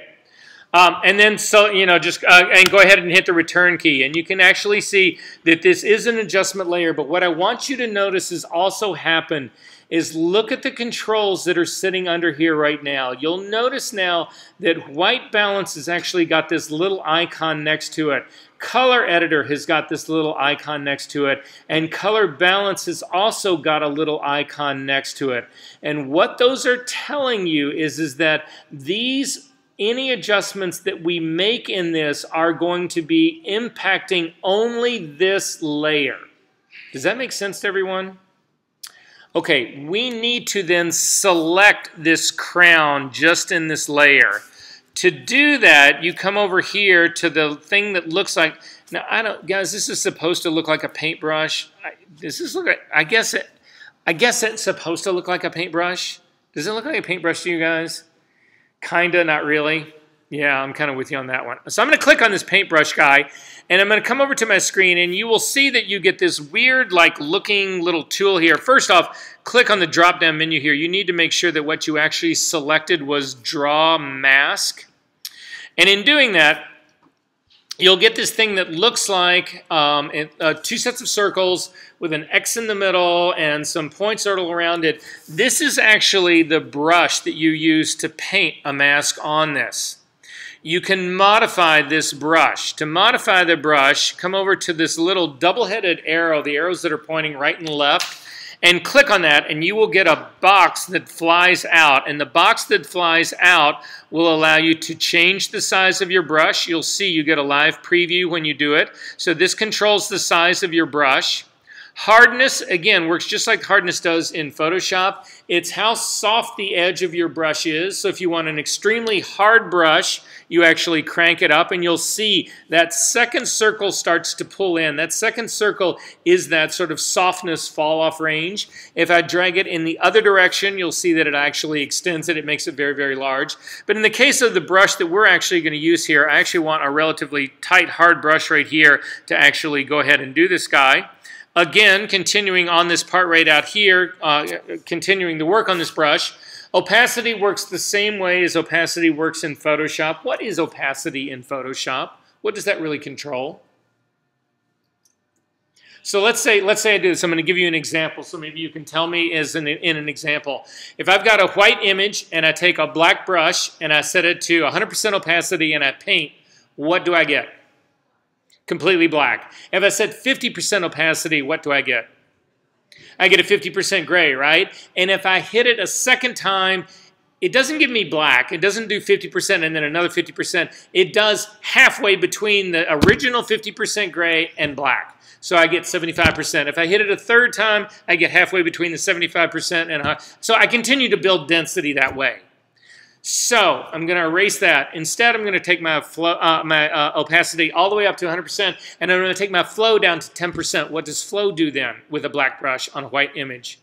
And then, so, you know, just and go ahead and hit the return key. And you can actually see that this is an adjustment layer. But what I want you to notice is also happen is look at the controls that are sitting under here right now. You'll notice now that white balance has actually got this little icon next to it. Color editor has got this little icon next to it, and color balance has also got a little icon next to it. And what those are telling you is that any adjustments that we make in this are going to be impacting only this layer. Does that make sense to everyone? Okay, we need to then select this crown just in this layer. To do that, you come over here to the thing that looks like, now guys, this is supposed to look like a paintbrush. Does this look like, I guess it's supposed to look like a paintbrush. Does it look like a paintbrush to you guys? Kinda, not really. Yeah, I'm kind of with you on that one. So I'm going to click on this paintbrush guy, and I'm going to come over to my screen, and you will see that you get this weird, like, looking little tool here. First off, click on the drop-down menu here. You need to make sure that what you actually selected was Draw Mask. And in doing that, you'll get this thing that looks like two sets of circles with an X in the middle and some points all around it. This is actually the brush that you use to paint a mask on this. You can modify this brush. To modify the brush, come over to this little double-headed arrow, the arrows that are pointing right and left, and click on that, and you will get a box that flies out. And the box that flies out will allow you to change the size of your brush. You'll see you get a live preview when you do it. So this controls the size of your brush. Hardness, again, works just like hardness does in Photoshop. It's how soft the edge of your brush is. So if you want an extremely hard brush, you actually crank it up and you'll see that second circle starts to pull in. That second circle is that sort of softness fall-off range. If I drag it in the other direction, you'll see that it actually extends it. It makes it very, very large. But in the case of the brush that we're actually going to use here, I actually want a relatively tight, hard brush right here to actually go ahead and do this guy. Again, continuing on this part right out here, continuing to work on this brush. Opacity works the same way as opacity works in Photoshop. What is opacity in Photoshop? What does that really control? So let's say I do this. I'm going to give you an example, so maybe you can tell me in an example. If I've got a white image and I take a black brush and I set it to 100% opacity and I paint, what do I get? Completely black. If I set 50% opacity, what do I get? I get a 50% gray, right? And if I hit it a second time, it doesn't give me black. It doesn't do 50% and then another 50%. It does halfway between the original 50% gray and black. So I get 75%. If I hit it a third time, I get halfway between the 75% and so I continue to build density that way. So I'm going to erase that. Instead, I'm going to take my opacity all the way up to 100%, and I'm going to take my flow down to 10%. What does flow do then with a black brush on a white image?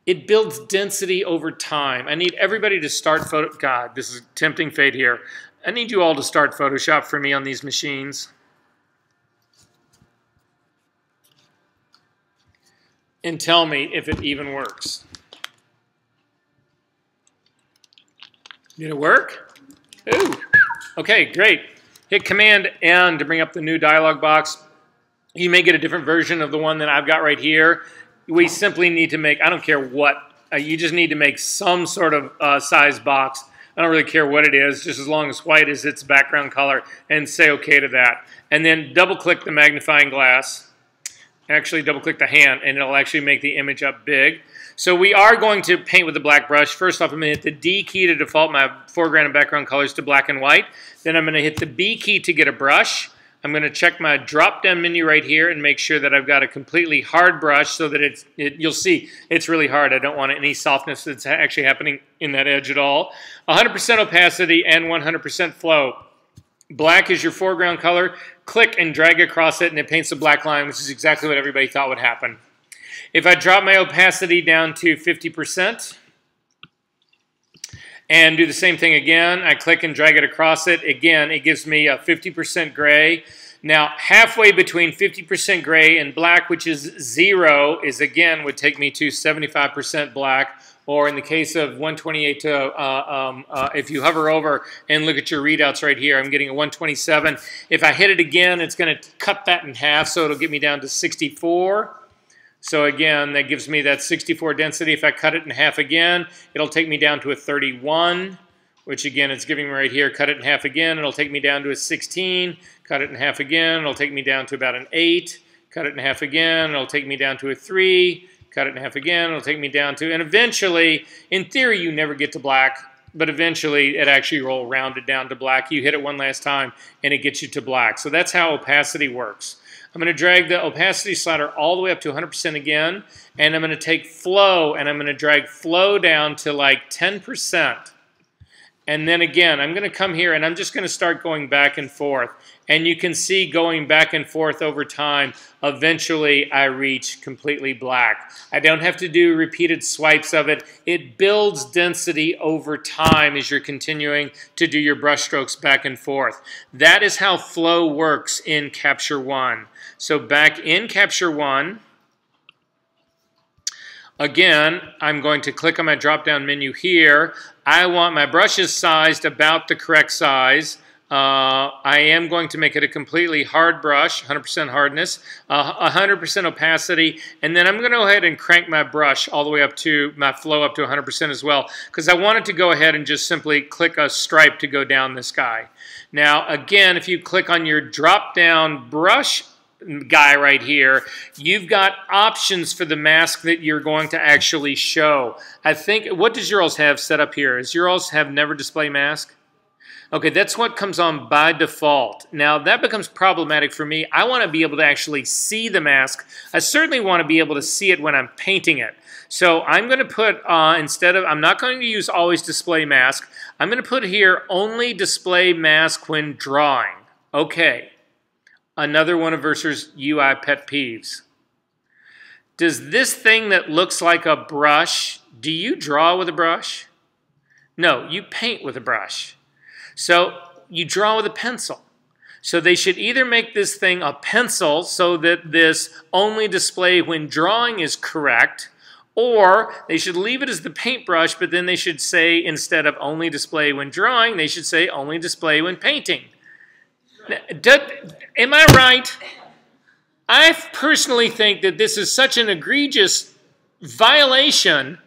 It builds density over time. I need everybody to start God, this is a tempting fate here. I need you all to start Photoshop for me on these machines. And tell me if it even works. Did it work? Ooh. Okay, great. Hit Command N to bring up the new dialog box. You may get a different version of the one that I've got right here. We simply need to make, I don't care what, you just need to make some sort of size box. I don't really care what it is, just as long as white is its background color, and say OK to that. And then double-click the magnifying glass. Actually double-click the hand, and it'll actually make the image up big. So we are going to paint with the black brush. First off, I'm going to hit the D key to default my foreground and background colors to black and white. Then I'm going to hit the B key to get a brush. I'm going to check my drop-down menu right here and make sure that I've got a completely hard brush so that you'll see it's really hard. I don't want any softness that's actually happening in that edge at all. 100% opacity and 100% flow. Black is your foreground color. Click and drag across it, and it paints a black line, which is exactly what everybody thought would happen. If I drop my opacity down to 50% and do the same thing again, I click and drag it across it. Again, it gives me a 50% gray. Now, halfway between 50% gray and black, which is 0, is again would take me to 75% black. Or in the case of 128 to, if you hover over and look at your readouts right here, I'm getting a 127. If I hit it again, it's going to cut that in half, so it'll get me down to 64. So again, that gives me that 64 density. If I cut it in half again, it'll take me down to a 31, which again, it's giving me right here. Cut it in half again, it'll take me down to a 16. Cut it in half again, it'll take me down to about an 8. Cut it in half again, it'll take me down to a 3. Cut it in half again, it'll take me down to, and eventually, in theory, you never get to black, but eventually it actually will round it down to black. You hit it one last time, and it gets you to black. So that's how opacity works. I'm going to drag the opacity slider all the way up to 100% again, and I'm going to take flow, and I'm going to drag flow down to like 10%. And then again, I'm going to come here, and I'm just going to start going back and forth. And you can see going back and forth over time, eventually I reach completely black. I don't have to do repeated swipes of it. It builds density over time as you're continuing to do your brush strokes back and forth. That is how flow works in Capture One. So back in Capture One, again, I'm going to click on my drop-down menu here. I want my brushes sized about the correct size. I am going to make it a completely hard brush, 100% hardness, 100% opacity, and then I'm going to go ahead and crank my brush all the way up to my flow up to 100% as well, because I wanted to go ahead and just simply click a stripe to go down this guy. Now, again, if you click on your drop-down brush guy right here, you've got options for the mask that you're going to actually show. I think, what does yours have set up here? Does yours have never display mask? Okay, that's what comes on by default. Now, that becomes problematic for me. I want to be able to actually see the mask. I certainly want to be able to see it when I'm painting it. So I'm going to put, instead of, I'm not going to use always display mask. I'm going to put here only display mask when drawing. Okay. Another one of Verser's UI pet peeves. Does this thing that looks like a brush, do you draw with a brush? No, you paint with a brush. So you draw with a pencil. So they should either make this thing a pencil so that this only display when drawing is correct, Or they should leave it as the paintbrush, but then they should say, instead of only display when drawing, they should say only display when painting. Am I right? I personally think that this is such an egregious violation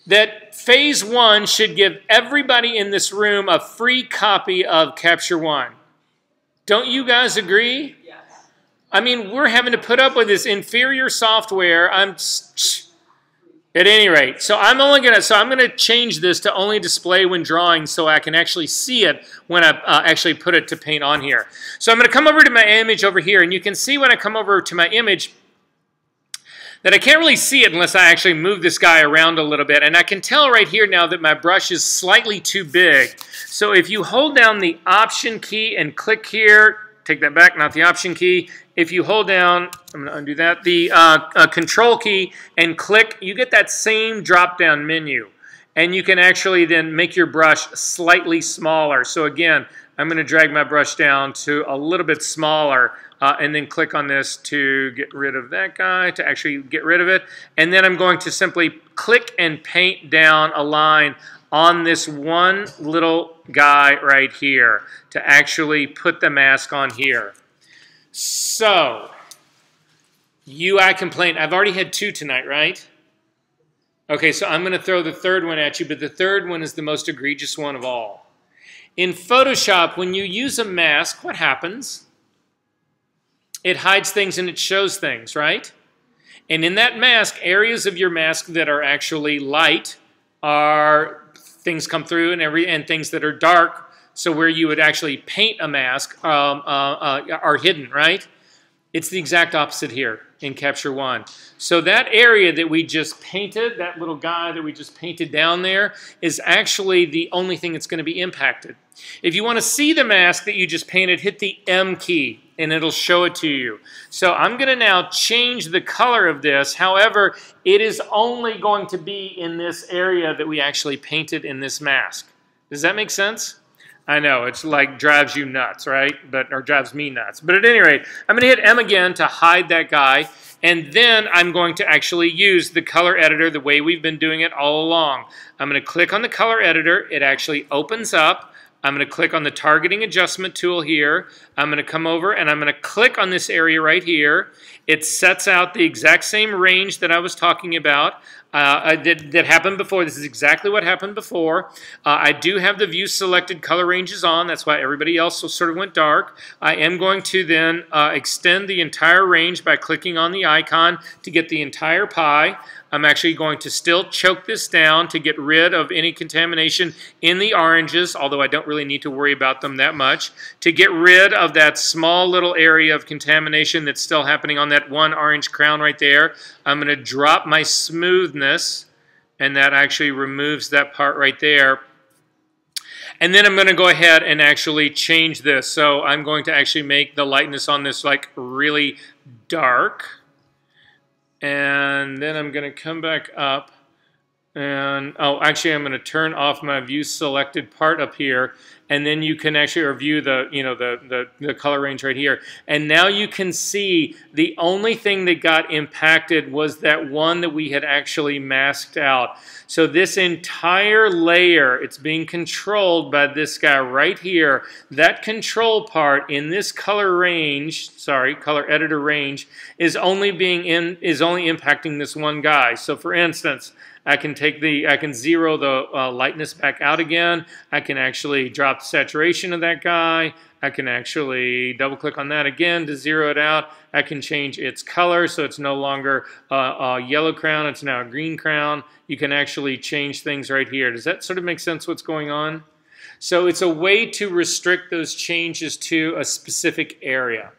that Phase 1 should give everybody in this room a free copy of Capture One. Don't you guys agree? Yes. I mean, we're having to put up with this inferior software. At any rate, so I'm gonna change this to only display when drawing, so I can actually see it when I actually put it to paint on here. So I'm gonna come over to my image over here, and you can see when I come over to my image that I can't really see it unless I actually move this guy around a little bit. And I can tell right here now that my brush is slightly too big. So if you hold down the Option key and click here, take that back, not the Option key. If you hold down, I'm going to undo that, the Control key and click, you get that same drop-down menu. And you can actually then make your brush slightly smaller. So again, I'm going to drag my brush down to a little bit smaller and then click on this to get rid of that guy, to actually get rid of it. And then I'm going to simply click and paint down a line on this one little guy right here to actually put the mask on here. So, UI complaint. I've already had 2 tonight, right? Okay, so I'm going to throw the third one at you, but the third one is the most egregious one of all. In Photoshop, when you use a mask, what happens? It hides things and it shows things, right? And in that mask, areas of your mask that are actually light are things come through, and things that are dark, so where you would actually paint a mask, are hidden, right? It's the exact opposite here in Capture One. So that area that we just painted, that little guy that we just painted down there, is actually the only thing that's going to be impacted. If you want to see the mask that you just painted, hit the M key, and it'll show it to you. So I'm going to now change the color of this. However, it is only going to be in this area that we actually painted in this mask. Does that make sense? I know, it's like drives you nuts, right? Or drives me nuts. But at any rate, I'm going to hit M again to hide that guy. And then I'm going to actually use the color editor the way we've been doing it all along. I'm going to click on the color editor. It actually opens up. I'm going to click on the targeting adjustment tool here. I'm going to come over and I'm going to click on this area right here. It sets out the exact same range that I was talking about. That happened before. This is exactly what happened before. I do have the view selected color ranges on. That's why everybody else sort of went dark. I am going to then extend the entire range by clicking on the icon to get the entire pie. I'm actually going to still choke this down to get rid of any contamination in the oranges, although I don't really need to worry about them that much. To get rid of that small little area of contamination that's still happening on that one orange crown right there, I'm going to drop my smoothness, and that actually removes that part right there. And then I'm going to go ahead and actually change this. So I'm going to actually make the lightness on this like really dark. And then I'm going to come back up and, oh, actually I'm going to turn off my view selected part up here, and then you can actually review the, the color range right here. And now you can see the only thing that got impacted was that one that we had actually masked out. So this entire layer, it's being controlled by this guy right here. That control part in this color range, color editor range, is only impacting this one guy. So for instance, I can zero the lightness back out again. I can actually drop the saturation of that guy. I can actually double click on that again to zero it out. I can change its color so it's no longer a yellow crown, it's now a green crown. You can actually change things right here. Does that sort of make sense what's going on? So it's a way to restrict those changes to a specific area.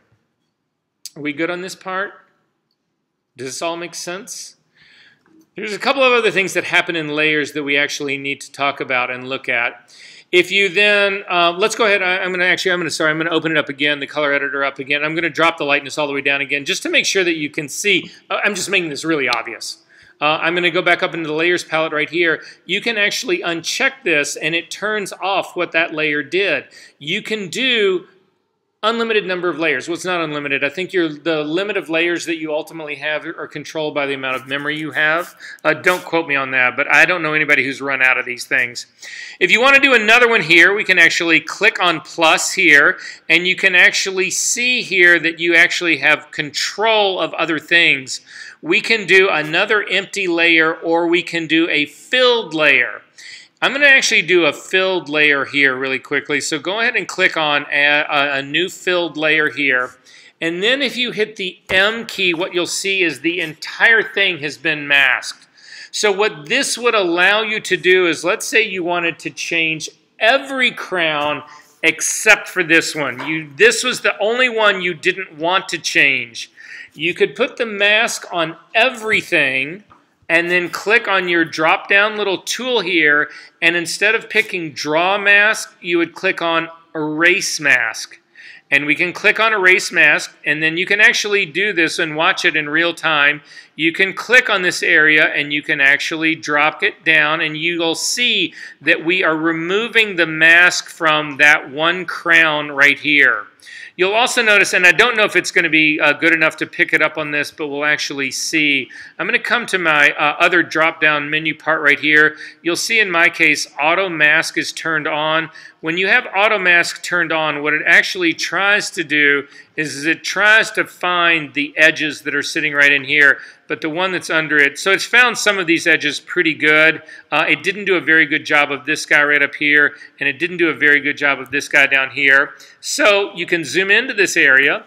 Are we good on this part? Does this all make sense? There's a couple of other things that happen in layers that we actually need to talk about and look at. If you then, let's go ahead, I'm going to open it up again, the color editor up again. I'm going to drop the lightness all the way down again just to make sure that you can see. I'm just making this really obvious. I'm going to go back up into the layers palette right here. You can actually uncheck this and it turns off what that layer did. You can do unlimited number of layers. Well, it's not unlimited. I think the limit of layers that you ultimately have are controlled by the amount of memory you have. Don't quote me on that, but I don't know anybody who's run out of these things. If you want to do another one here, we can actually click on plus here, and you can actually see here that you actually have control of other things. We can do another empty layer, or we can do a filled layer. I'm going to actually do a filled layer here really quickly. So go ahead and click on a new filled layer here. And then if you hit the M key, what you'll see is the entire thing has been masked. So what this would allow you to do is, let's say you wanted to change every crown except for this one. This was the only one you didn't want to change. You could put the mask on everything, and then click on your drop-down little tool here, and instead of picking Draw Mask, you would click on Erase Mask. And we can click on Erase Mask, and then you can actually do this and watch it in real time. You can click on this area, and you can actually drop it down, and you'll see that we are removing the mask from that one crown right here. You'll also notice, and I don't know if it's going to be good enough to pick it up on this, but we'll actually see. I'm going to come to my other drop-down menu part right here. You'll see in my case, Auto Mask is turned on. When you have Auto Mask turned on, what it actually tries to do is it tries to find the edges that are sitting right in here, but the one that's under it. So it's found some of these edges pretty good. It didn't do a very good job of this guy right up here, and it didn't do a very good job of this guy down here. So you can zoom into this area.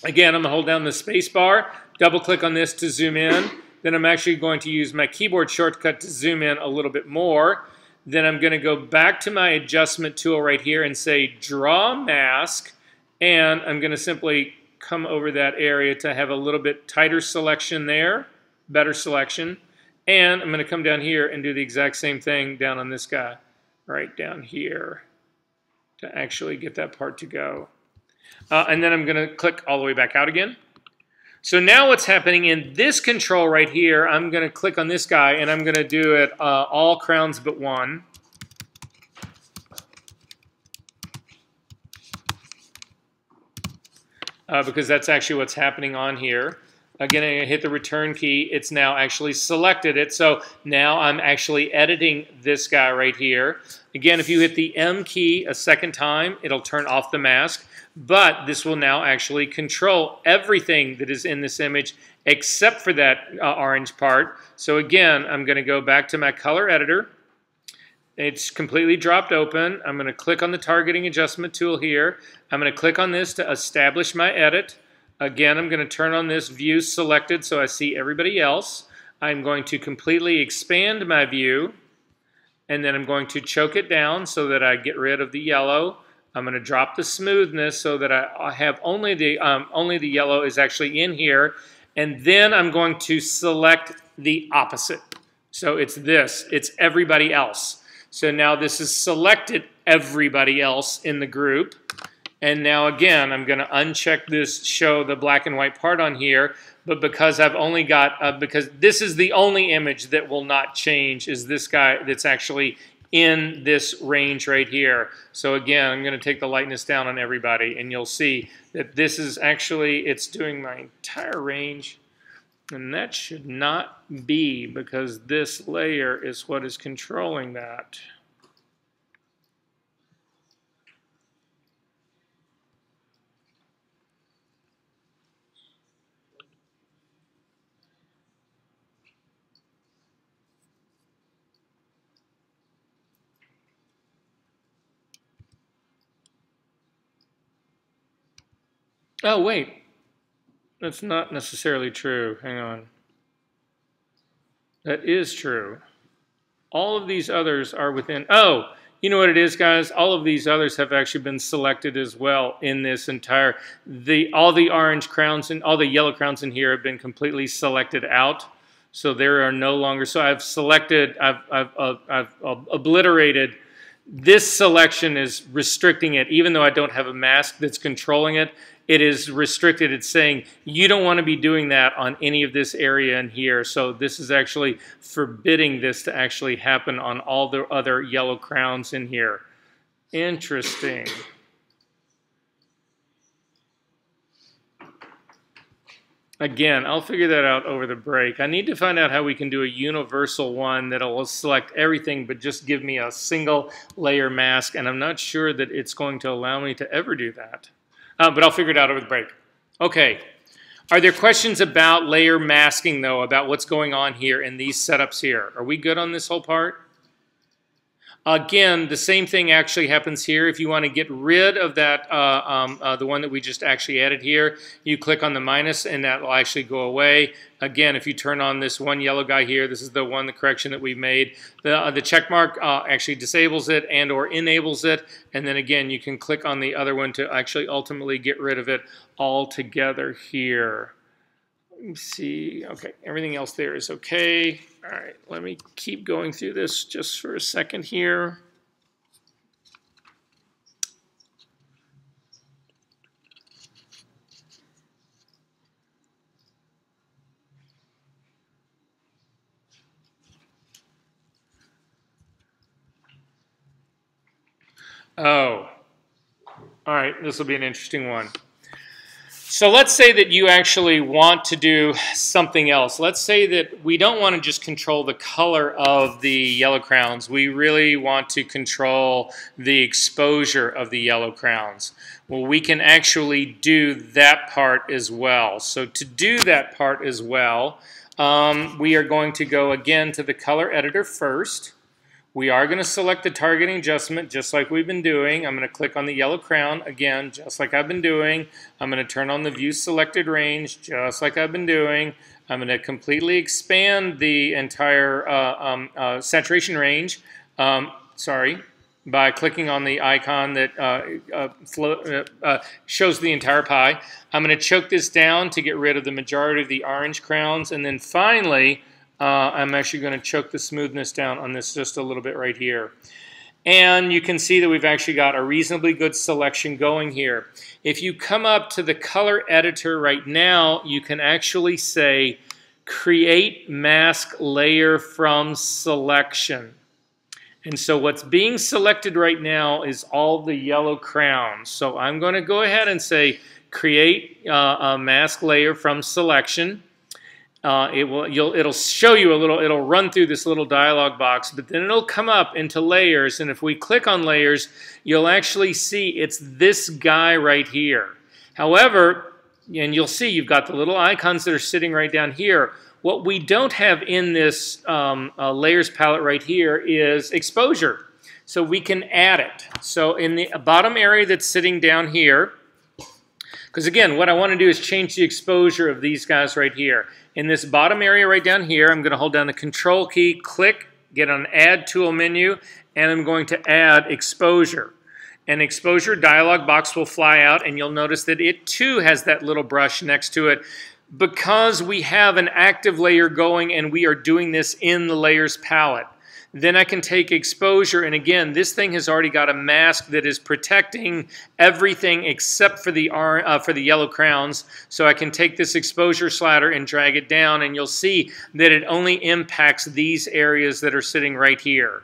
Again, I'm going to hold down the space bar, double click on this to zoom in. Then I'm actually going to use my keyboard shortcut to zoom in a little bit more. Then I'm going to go back to my adjustment tool right here and say Draw Mask, and I'm going to simply come over that area to have a little bit tighter selection there, better selection. And I'm going to come down here and do the exact same thing down on this guy, right down here, to actually get that part to go. And then I'm going to click all the way back out again. So now what's happening in this control right here, I'm going to click on this guy, and I'm going to do it all crowns but one. Because that's actually what's happening on here. Again, I hit the return key. It's now actually selected it. So now I'm actually editing this guy right here. Again, if you hit the M key a second time, it'll turn off the mask. But this will now actually control everything that is in this image except for that orange part. So again, I'm going to go back to my color editor. It's completely dropped open. I'm going to click on the targeting adjustment tool here. I'm going to click on this to establish my edit. Again, I'm going to turn on this view selected so I see everybody else. I'm going to completely expand my view, and then I'm going to choke it down so that I get rid of the yellow. I'm going to drop the smoothness so that I have only the yellow is actually in here, and then I'm going to select the opposite. So it's this. It's everybody else. So now this has selected everybody else in the group. And now again, I'm going to uncheck this show the black and white part on here. But because I've only got, because this is the only image that will not change, is this guy that's actually in this range right here. So again, I'm going to take the lightness down on everybody, and you'll see that this is actually, it's doing my entire range. And that should not be, because this layer is what is controlling that. Oh, wait. That's not necessarily true. Hang on. That is true. All of these others are within... Oh, you know what it is, guys? All of these others have actually been selected as well in this entire... all the orange crowns and all the yellow crowns in here have been completely selected out. So there are no longer... So I've selected... I've obliterated... This selection is restricting it, even though I don't have a mask that's controlling it. It is restricted. It's saying you don't want to be doing that on any of this area in here. So this is actually forbidding this to actually happen on all the other yellow crowns in here. Interesting. Again, I'll figure that out over the break. I need to find out how we can do a universal one that'll select everything but just give me a single layer mask, and I'm not sure that it's going to allow me to ever do that. But I'll figure it out over the break. Okay. Are there questions about layer masking, though, about what's going on here in these setups here? Are we good on this whole part? Again, the same thing actually happens here. If you want to get rid of that, the one that we just actually added here, you click on the minus and that will actually go away. Again, if you turn on this one yellow guy here, this is the correction that we made. The check mark actually disables it and or enables it. And then again, you can click on the other one to actually ultimately get rid of it altogether here. Let me see. Okay, everything else there is okay. All right, let me keep going through this just for a second here. Oh, all right, this will be an interesting one. So let's say that you actually want to do something else. Let's say that we don't want to just control the color of the yellow crowns. We really want to control the exposure of the yellow crowns. Well, we can actually do that part as well. So to do that part as well, we are going to go again to the color editor first. We are going to select the targeting adjustment just like we've been doing. I'm going to click on the yellow crown again just like I've been doing. I'm going to turn on the view selected range just like I've been doing. I'm going to completely expand the entire saturation range, by clicking on the icon that shows the entire pie. I'm going to choke this down to get rid of the majority of the orange crowns, and then finally I'm actually going to choke the smoothness down on this just a little bit right here. And you can see that we've actually got a reasonably good selection going here. If you come up to the color editor right now, you can actually say create mask layer from selection. And so what's being selected right now is all the yellow crowns. So I'm going to go ahead and say create a mask layer from selection. It'll show you a little, it'll run through this little dialog box, but then it'll come up into layers, and if we click on layers, you'll actually see it's this guy right here. However, and you'll see you've got the little icons that are sitting right down here. What we don't have in this layers palette right here is exposure. So we can add it. So in the bottom area that's sitting down here, because again, what I want to do is change the exposure of these guys right here. In this bottom area right down here, I'm going to hold down the Control key, click, get on Add Tool menu, and I'm going to add exposure. An exposure dialog box will fly out, and you'll notice that it too has that little brush next to it. Because we have an active layer going and we are doing this in the layers palette. Then I can take exposure, and again, this thing has already got a mask that is protecting everything except for the yellow crowns. So I can take this exposure slider and drag it down, and you'll see that it only impacts these areas that are sitting right here.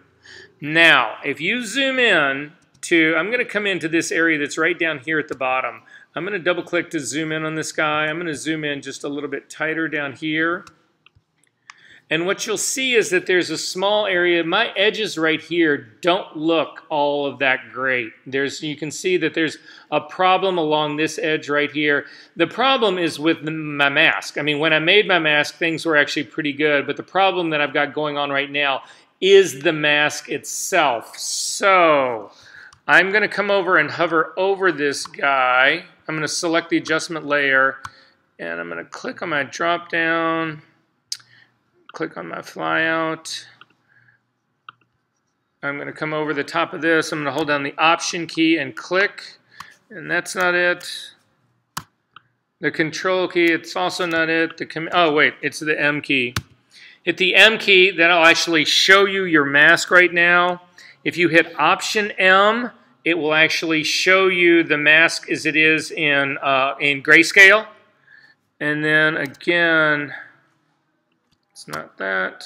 Now, if you zoom in to, I'm going to come into this area that's right down here at the bottom. I'm going to double click to zoom in on this guy. I'm going to zoom in just a little bit tighter down here. And what you'll see is that there's a small area. My edges right here don't look all of that great. You can see that there's a problem along this edge right here. The problem is with my mask. I mean, when I made my mask, things were actually pretty good. But the problem that I've got going on right now is the mask itself. So I'm going to come over and hover over this guy. I'm going to select the adjustment layer, and I'm going to click on my drop down. Click on my flyout. I'm going to come over the top of this. I'm going to hold down the Option key and click, and that's not it. The Control key, it's also not it. Oh wait, it's the M key. Hit the M key, that'll actually show you your mask right now. If you hit Option M, it will actually show you the mask as it is in grayscale. And then again, it's not that.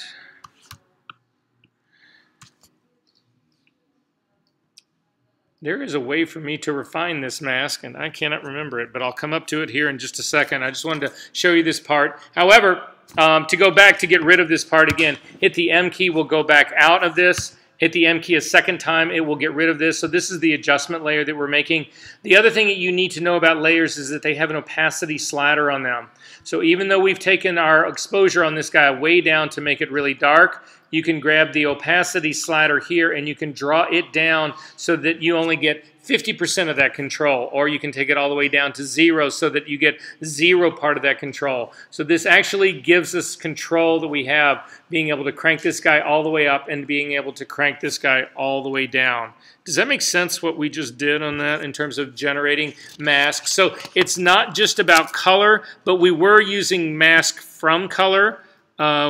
There is a way for me to refine this mask, and I cannot remember it, but I'll come up to it here in just a second. I just wanted to show you this part. However, to go back to get rid of this part again, hit the M key, we'll go back out of this. Hit the M key a second time, it will get rid of this. So this is the adjustment layer that we're making. The other thing that you need to know about layers is that they have an opacity slider on them. So even though we've taken our exposure on this guy way down to make it really dark, you can grab the opacity slider here and you can draw it down so that you only get 50% of that control, or you can take it all the way down to 0 so that you get 0 part of that control. So this actually gives us control that we have, being able to crank this guy all the way up and being able to crank this guy all the way down. Does that make sense what we just did on that in terms of generating masks? So it's not just about color, but we were using mask from color,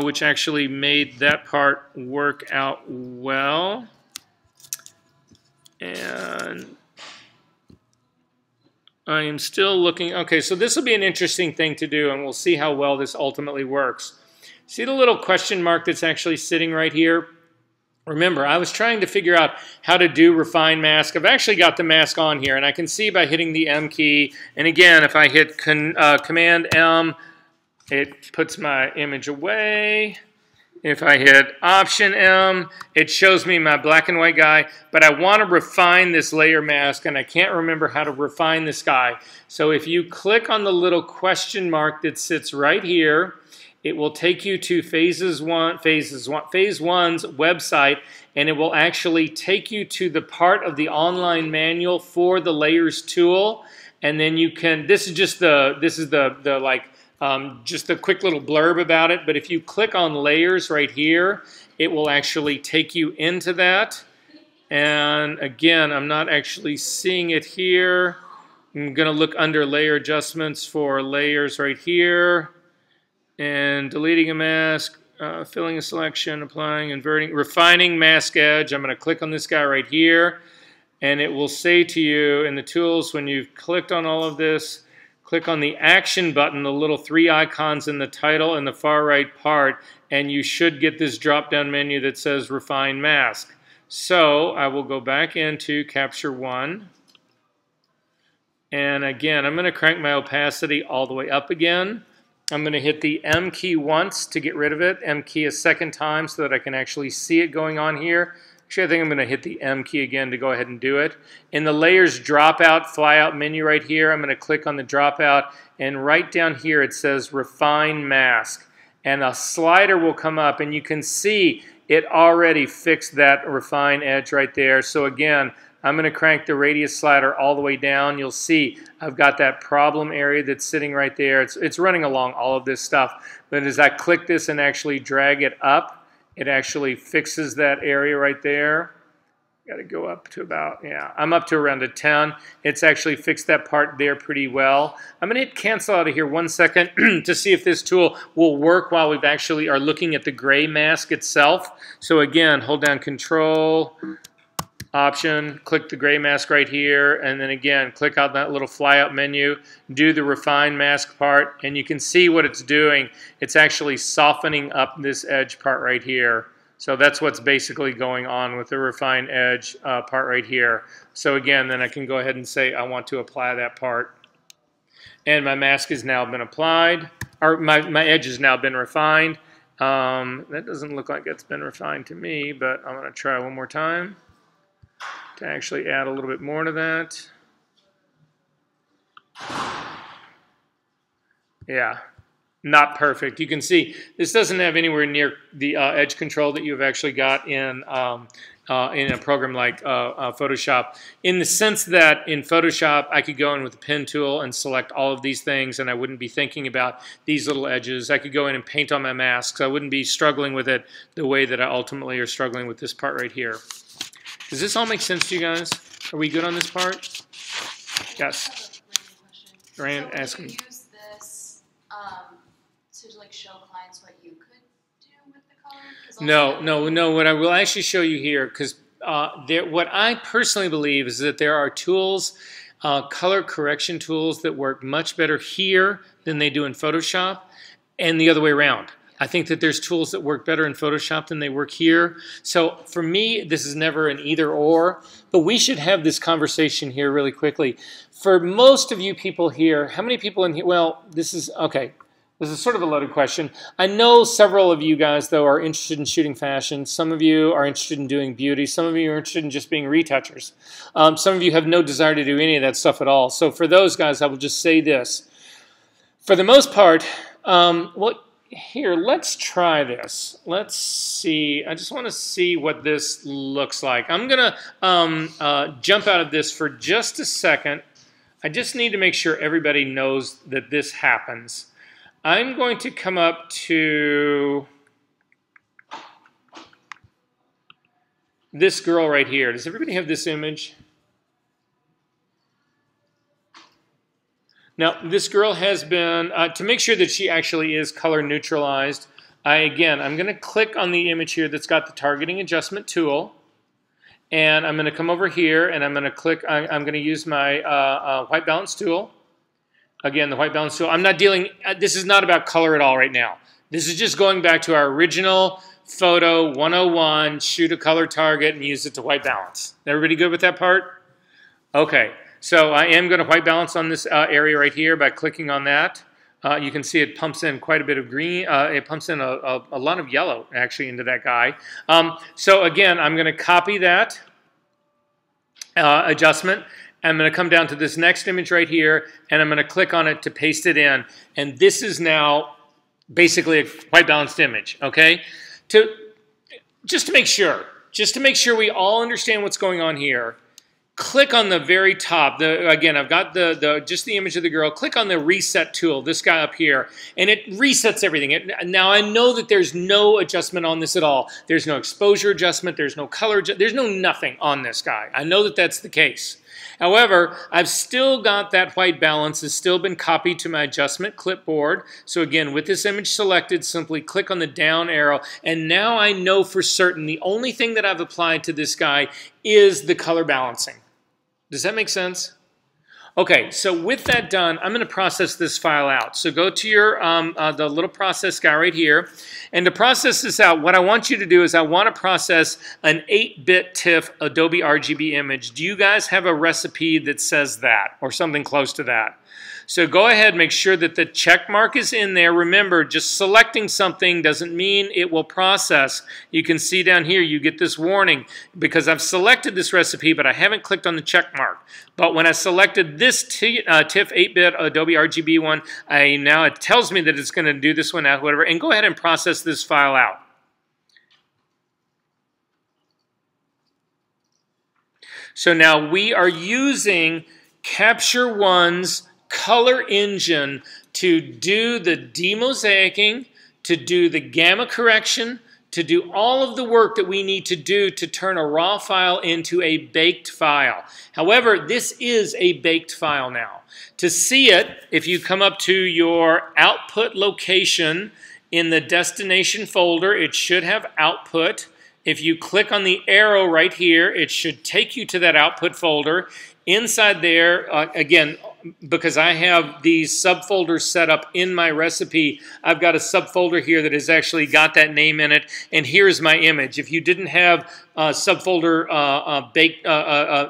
which actually made that part work out well. And I am still looking. Okay, so this will be an interesting thing to do, and we'll see how well this ultimately works. See the little question mark that's actually sitting right here? Remember, I was trying to figure out how to do refine mask. I've actually got the mask on here, and I can see by hitting the M key. And again, if I hit Command M, it puts my image away. If I hit Option M, it shows me my black and white guy, but I want to refine this layer mask, and I can't remember how to refine this guy. So if you click on the little question mark that sits right here, it will take you to Phase 1's website, and it will actually take you to the part of the online manual for the layers tool, and then you can, this is just just a quick little blurb about it, but if you click on layers right here, it will actually take you into that. And again, I'm not actually seeing it here. I'm going to look under layer adjustments for layers right here. And deleting a mask, filling a selection, applying, inverting, refining mask edge. I'm going to click on this guy right here. And it will say to you in the tools, when you've clicked on all of this, click on the action button, the little 3 icons in the title in the far right part, and you should get this drop-down menu that says Refine Mask. So I will go back into Capture One. And again, I'm going to crank my opacity all the way up again. I'm going to hit the M key once to get rid of it, M key a second time so that I can actually see it going on here. Actually, I think I'm going to hit the M key again to go ahead and do it. In the Layers Dropout, Flyout menu right here, I'm going to click on the Dropout, and right down here it says Refine Mask. And a slider will come up, and you can see it already fixed that refine edge right there. So again, I'm going to crank the radius slider all the way down. You'll see I've got that problem area that's sitting right there. It's running along all of this stuff. But as I click this and actually drag it up, it actually fixes that area right there. Got to go up to about, yeah, I'm up to around a 10. It's actually fixed that part there pretty well. I'm going to hit cancel out of here 1 second to see if this tool will work while we've actually are looking at the gray mask itself. So again, hold down Control, Option, click the gray mask right here, and then again, click out that little flyout menu, do the refine mask part, and you can see what it's doing. It's actually softening up this edge part right here. So that's what's basically going on with the refine edge part right here. So again, then I can go ahead and say I want to apply that part. And my mask has now been applied, or my edge has now been refined. That doesn't look like it's been refined to me, but I'm going to try one more time to actually add a little bit more to that. Yeah, not perfect. You can see this doesn't have anywhere near the edge control that you've actually got in a program like Photoshop, in the sense that in Photoshop I could go in with the pen tool and select all of these things and I wouldn't be thinking about these little edges. I could go in and paint on my masks. I wouldn't be struggling with it the way that I ultimately are struggling with this part right here. Does this all make sense to you guys? Are we good on this part? Yes. Rand, ask me. So would you use this to like show clients what you could do with the color? No. What I will actually show you here, because what I personally believe is that there are tools, color correction tools that work much better here than they do in Photoshop, and the other way around. I think that there's tools that work better in Photoshop than they work here. So for me, this is never an either or, but we should have this conversation here really quickly. For most of you people here, how many people in here, well, this is, okay. This is sort of a loaded question. I know several of you guys, though, are interested in shooting fashion. Some of you are interested in doing beauty. Some of you are interested in just being retouchers. Some of you have no desire to do any of that stuff at all. So for those guys, I will just say this. For the most part, well, here, let's try this. Let's see. I just want to see what this looks like. I'm going to jump out of this for just a second. I just need to make sure everybody knows that this happens. I'm going to come up to this girl right here. Does everybody have this image? Now, this girl has been, to make sure that she actually is color neutralized, I'm going to click on the image here that's got the targeting adjustment tool. And I'm going to come over here and I'm going to click, I'm going to use my white balance tool. Again, the white balance tool. I'm not dealing, this is not about color at all right now. This is just going back to our original photo 101, shoot a color target and use it to white balance. Everybody good with that part? Okay, so I am going to white balance on this area right here by clicking on that. You can see it pumps in quite a bit of green. It pumps in a lot of yellow actually into that guy. So again, I'm going to copy that adjustment. I'm going to come down to this next image right here, and I'm going to click on it to paste it in. And this is now basically a white balanced image, okay? Just to make sure we all understand what's going on here, click on the very top. Again, I've got just the image of the girl. Click on the reset tool, this guy up here, and it resets everything. Now, I know that there's no adjustment on this at all. There's no exposure adjustment. There's no color. There's no nothing on this guy. I know that that's the case. However, I've still got that white balance has still been copied to my adjustment clipboard. So again, with this image selected, simply click on the down arrow. And now I know for certain the only thing that I've applied to this guy is the color balancing. Does that make sense? Okay, so with that done, I'm going to process this file out. So go to your the little process guy right here. And to process this out, what I want you to do is I want to process an 8-bit TIFF Adobe RGB image. Do you guys have a recipe that says that or something close to that? So go ahead, make sure that the check mark is in there. Remember, just selecting something doesn't mean it will process. You can see down here, you get this warning because I've selected this recipe, but I haven't clicked on the check mark. But when I selected this TIFF 8-bit Adobe RGB one, now it tells me that it's going to do this one out, whatever, and go ahead and process this file out. So now we are using Capture One's color engine to do the demosaicing, to do the gamma correction, to do all of the work that we need to do to turn a raw file into a baked file. However, this is a baked file now. To see it, if you come up to your output location in the destination folder, it should have output. If you click on the arrow right here, it should take you to that output folder. Inside there, again, because I have these subfolders set up in my recipe, I've got a subfolder here that has actually got that name in it, and here's my image. If you didn't have a subfolder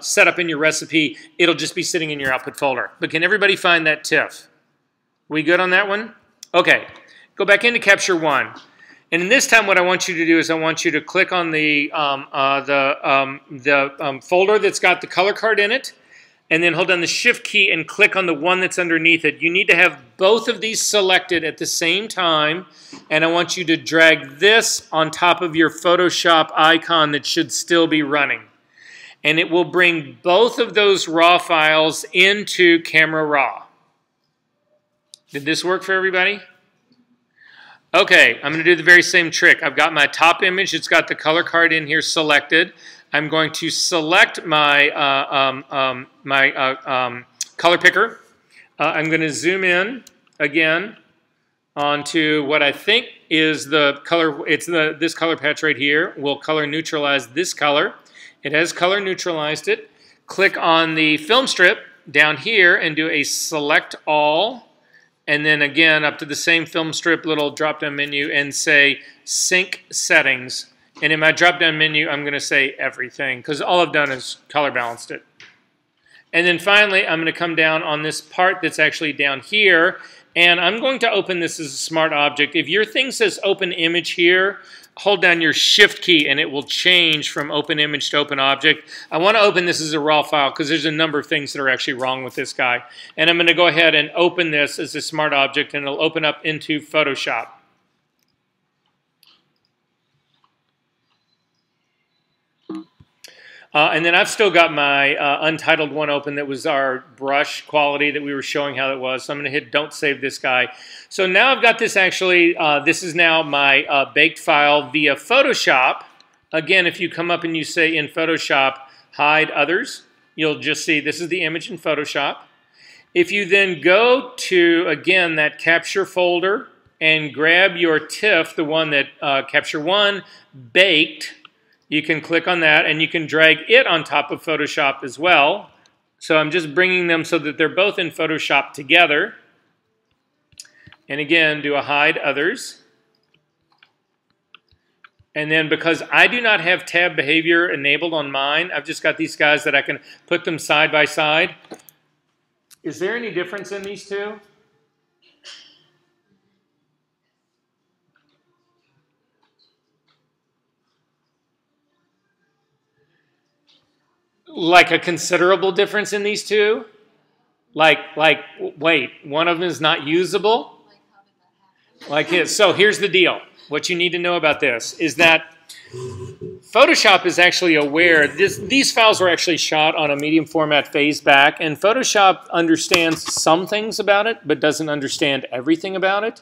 set up in your recipe, it'll just be sitting in your output folder. But can everybody find that TIFF? We good on that one? Okay, go back into Capture One. And this time what I want you to do is I want you to click on the folder that's got the color card in it, and then hold down the Shift key and click on the one that's underneath it. You need to have both of these selected at the same time, and I want you to drag this on top of your Photoshop icon that should still be running. And it will bring both of those raw files into Camera Raw. Did this work for everybody? Okay, I'm going to do the very same trick. I've got my top image. It's got the color card in here selected. I'm going to select my color picker. I'm going to zoom in again onto what I think is the color. It's this color patch right here. We'll color neutralize this color. It has color neutralized it. Click on the film strip down here and do a select all. and then again up to the same film strip little drop-down menu and say Sync Settings. And in my drop-down menu, I'm going to say Everything, because all I've done is color balanced it. And then finally, I'm going to come down on this part that's actually down here, and I'm going to open this as a smart object. If your thing says Open Image here, hold down your Shift key and it will change from Open Image to Open Object. I want to open this as a raw file because there's a number of things that are actually wrong with this guy. And I'm going to go ahead and open this as a smart object, and it'll open up into Photoshop. And then I've still got my Untitled one open that was our brush quality that we were showing how it was. So I'm going to hit Don't Save This Guy. So now I've got this actually, this is now my baked file via Photoshop. Again, if you come up and you say in Photoshop, Hide Others, you'll just see this is the image in Photoshop. If you then go to, again, that Capture folder and grab your TIFF, the one that Capture 1, Baked, you can click on that, and you can drag it on top of Photoshop as well. So I'm just bringing them so that they're both in Photoshop together. And again, do a Hide Others. And then because I do not have tab behavior enabled on mine, I've just got these guys that I can put them side by side. Is there any difference in these two? Like a considerable difference in these two? Like, wait, one of them is not usable? Like this. So here's the deal. What you need to know about this is that Photoshop is actually aware, these files were actually shot on a medium format phase back, and Photoshop understands some things about it, but doesn't understand everything about it.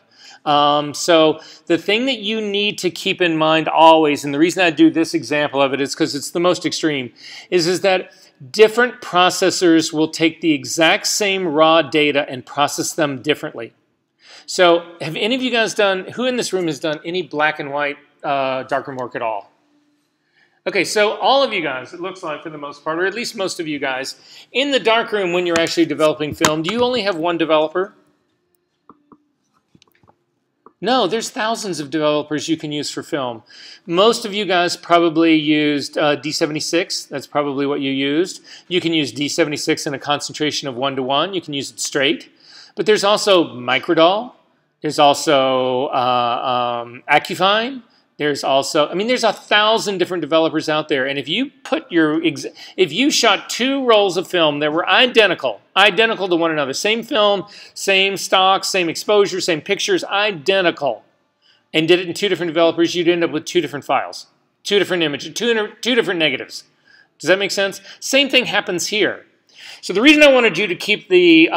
So the thing that you need to keep in mind always, and the reason I do this example of it is because it's the most extreme, is that different processors will take the exact same raw data and process them differently. So have any of you guys done, who in this room has done any black and white darkroom work at all? Okay, so all of you guys, it looks like for the most part, or at least most of you guys, in the darkroom when you're actually developing film, do you only have one developer? No, there's thousands of developers you can use for film. Most of you guys probably used D76. That's probably what you used. You can use D76 in a concentration of 1:1. You can use it straight. But there's also Microdoll. There's also Accufine. There's also, I mean, there's 1,000 different developers out there. And if you put if you shot 2 rolls of film that were identical to one another, same film, same stock, same exposure, same pictures, identical, and did it in 2 different developers, you'd end up with 2 different files, 2 different images, 2 different negatives. Does that make sense? Same thing happens here. So the reason I wanted you to keep the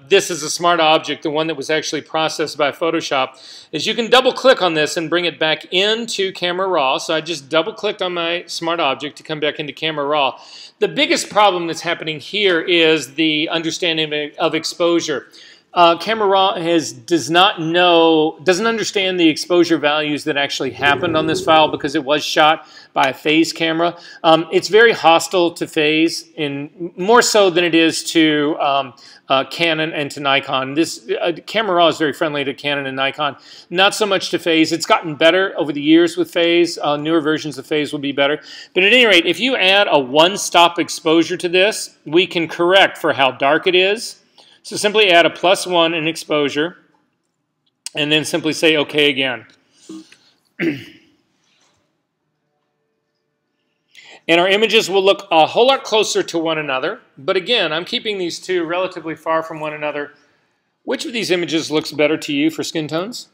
this is a smart object, the one that was actually processed by Photoshop, is you can double click on this and bring it back into Camera Raw. So I just double clicked on my smart object to come back into Camera Raw. The biggest problem that's happening here is the understanding of exposure. Camera Raw doesn't understand the exposure values that actually happened on this file because it was shot by a phase camera. It's very hostile to phase, more so than it is to Canon and to Nikon. This Camera Raw is very friendly to Canon and Nikon, not so much to phase. It's gotten better over the years with phase. Newer versions of phase will be better. But at any rate, if you add a one-stop exposure to this, we can correct for how dark it is. So simply add a +1 in exposure, and then simply say OK again. And our images will look a whole lot closer to one another. But again, I'm keeping these two relatively far from one another. Which of these images looks better to you for skin tones?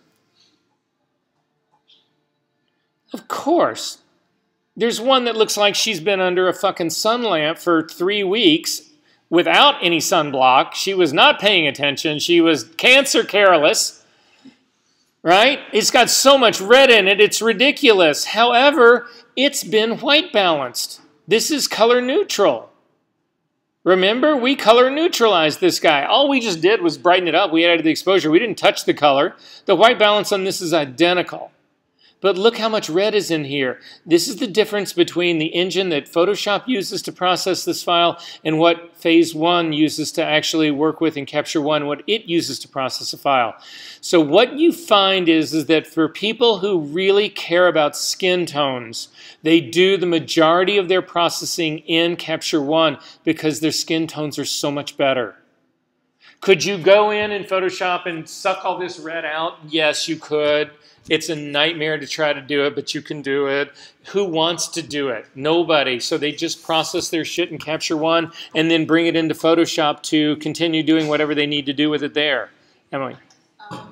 Of course. There's one that looks like she's been under a fucking sun lamp for 3 weeks without any sunblock. She was not paying attention. She was cancer careless, right? It's got so much red in it, it's ridiculous. However, it's been white balanced. This is color neutral. Remember, we color neutralized this guy. All we just did was brighten it up. We added the exposure. We didn't touch the color. The white balance on this is identical. But look how much red is in here. This is the difference between the engine that Photoshop uses to process this file and what Phase 1 uses to actually work with in Capture One, what it uses to process a file. So what you find is that for people who really care about skin tones, they do the majority of their processing in Capture One because their skin tones are so much better. Could you go in Photoshop and suck all this red out? Yes, you could. It's a nightmare to try to do it, but you can do it. Who wants to do it? Nobody. So they just process their shit in Capture One and then bring it into Photoshop to continue doing whatever they need to do with it there. Emily?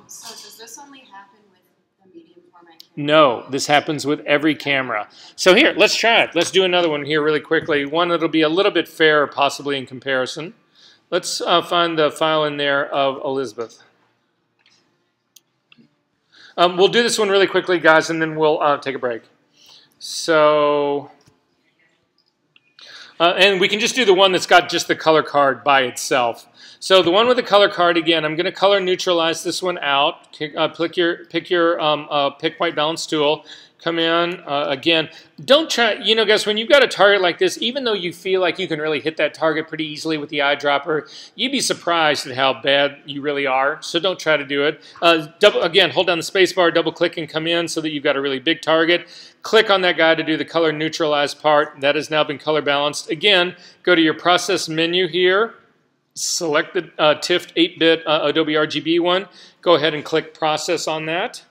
So does this only happen with the medium format camera? No, this happens with every camera. So here, let's try it. Let's do another one here really quickly. One that'll be a little bit fairer possibly in comparison. Let's find the file in there of Elizabeth. We'll do this one really quickly, guys, and then we'll take a break. So, and we can just do the one that's got just the color card by itself. So the one with the color card, again, I'm going to color neutralize this one out. Pick white balance tool. Come in, again, don't try, you know, guys, when you've got a target like this, even though you feel like you can really hit that target pretty easily with the eyedropper, you'd be surprised at how bad you really are, so don't try to do it. Again, hold down the space bar, double click and come in so that you've got a really big target. Click on that guy to do the color neutralize part. That has now been color balanced. Again, go to your process menu here, select the TIFF 8-bit Adobe RGB one, go ahead and click process on that.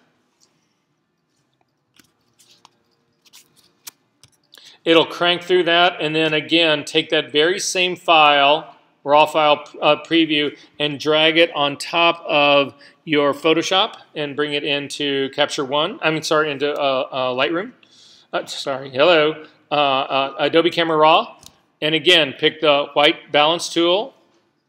It'll crank through that, and then again, take that very same file, raw file preview, and drag it on top of your Photoshop and bring it into Capture One. I mean, sorry, into Lightroom. Adobe Camera Raw. And again, pick the white balance tool,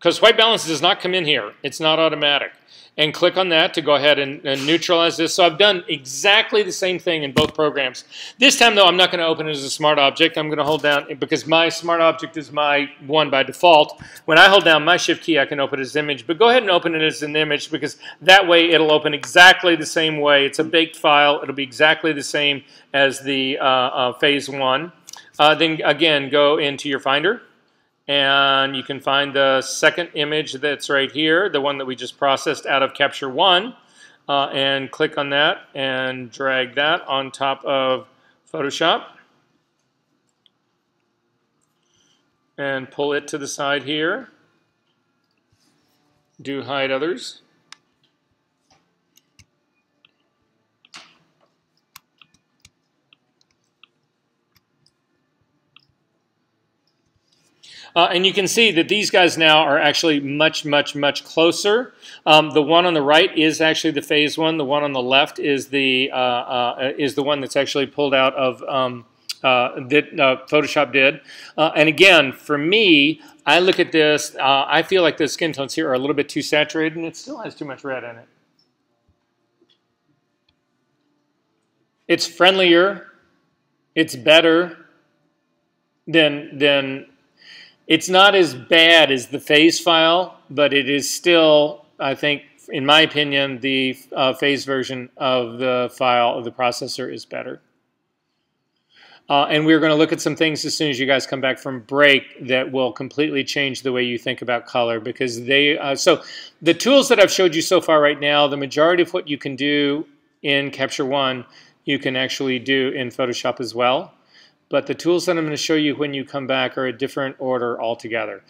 because white balance does not come in here. It's not automatic. And click on that to go ahead and neutralize this. So I've done exactly the same thing in both programs. This time, though, I'm not going to open it as a smart object. I'm going to hold down, because my smart object is my one by default. When I hold down my shift key, I can open it as image. But go ahead and open it as an image, because that way it'll open exactly the same way. It's a baked file. It'll be exactly the same as the Phase 1. Then, again, go into your Finder. And you can find the second image that's right here, the one that we just processed out of Capture One, and click on that and drag that on top of Photoshop. And pull it to the side here. Do hide others. And you can see that these guys now are actually much, much, much closer. The one on the right is actually the Phase 1. The one on the left is the one that's actually pulled out of that Photoshop did. And again, for me, I look at this. I feel like the skin tones here are a little bit too saturated, and it still has too much red in it. It's friendlier. It's better than it's not as bad as the Phase file, but it is still, I think, in my opinion, the Phase version of the file of the processor is better. And we're going to look at some things as soon as you guys come back from break that will completely change the way you think about color, because they so the tools that I've showed you so far right now, the majority of what you can do in Capture One, you can actually do in Photoshop as well. But the tools that I'm going to show you when you come back are a different order altogether.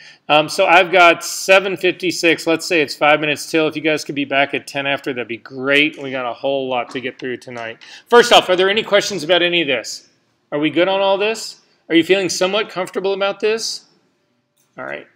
So I've got 7:56. Let's say it's 5 minutes till. If you guys could be back at 10 after, that'd be great. We got a whole lot to get through tonight. First off, are there any questions about any of this? Are we good on all this? Are you feeling somewhat comfortable about this? All right.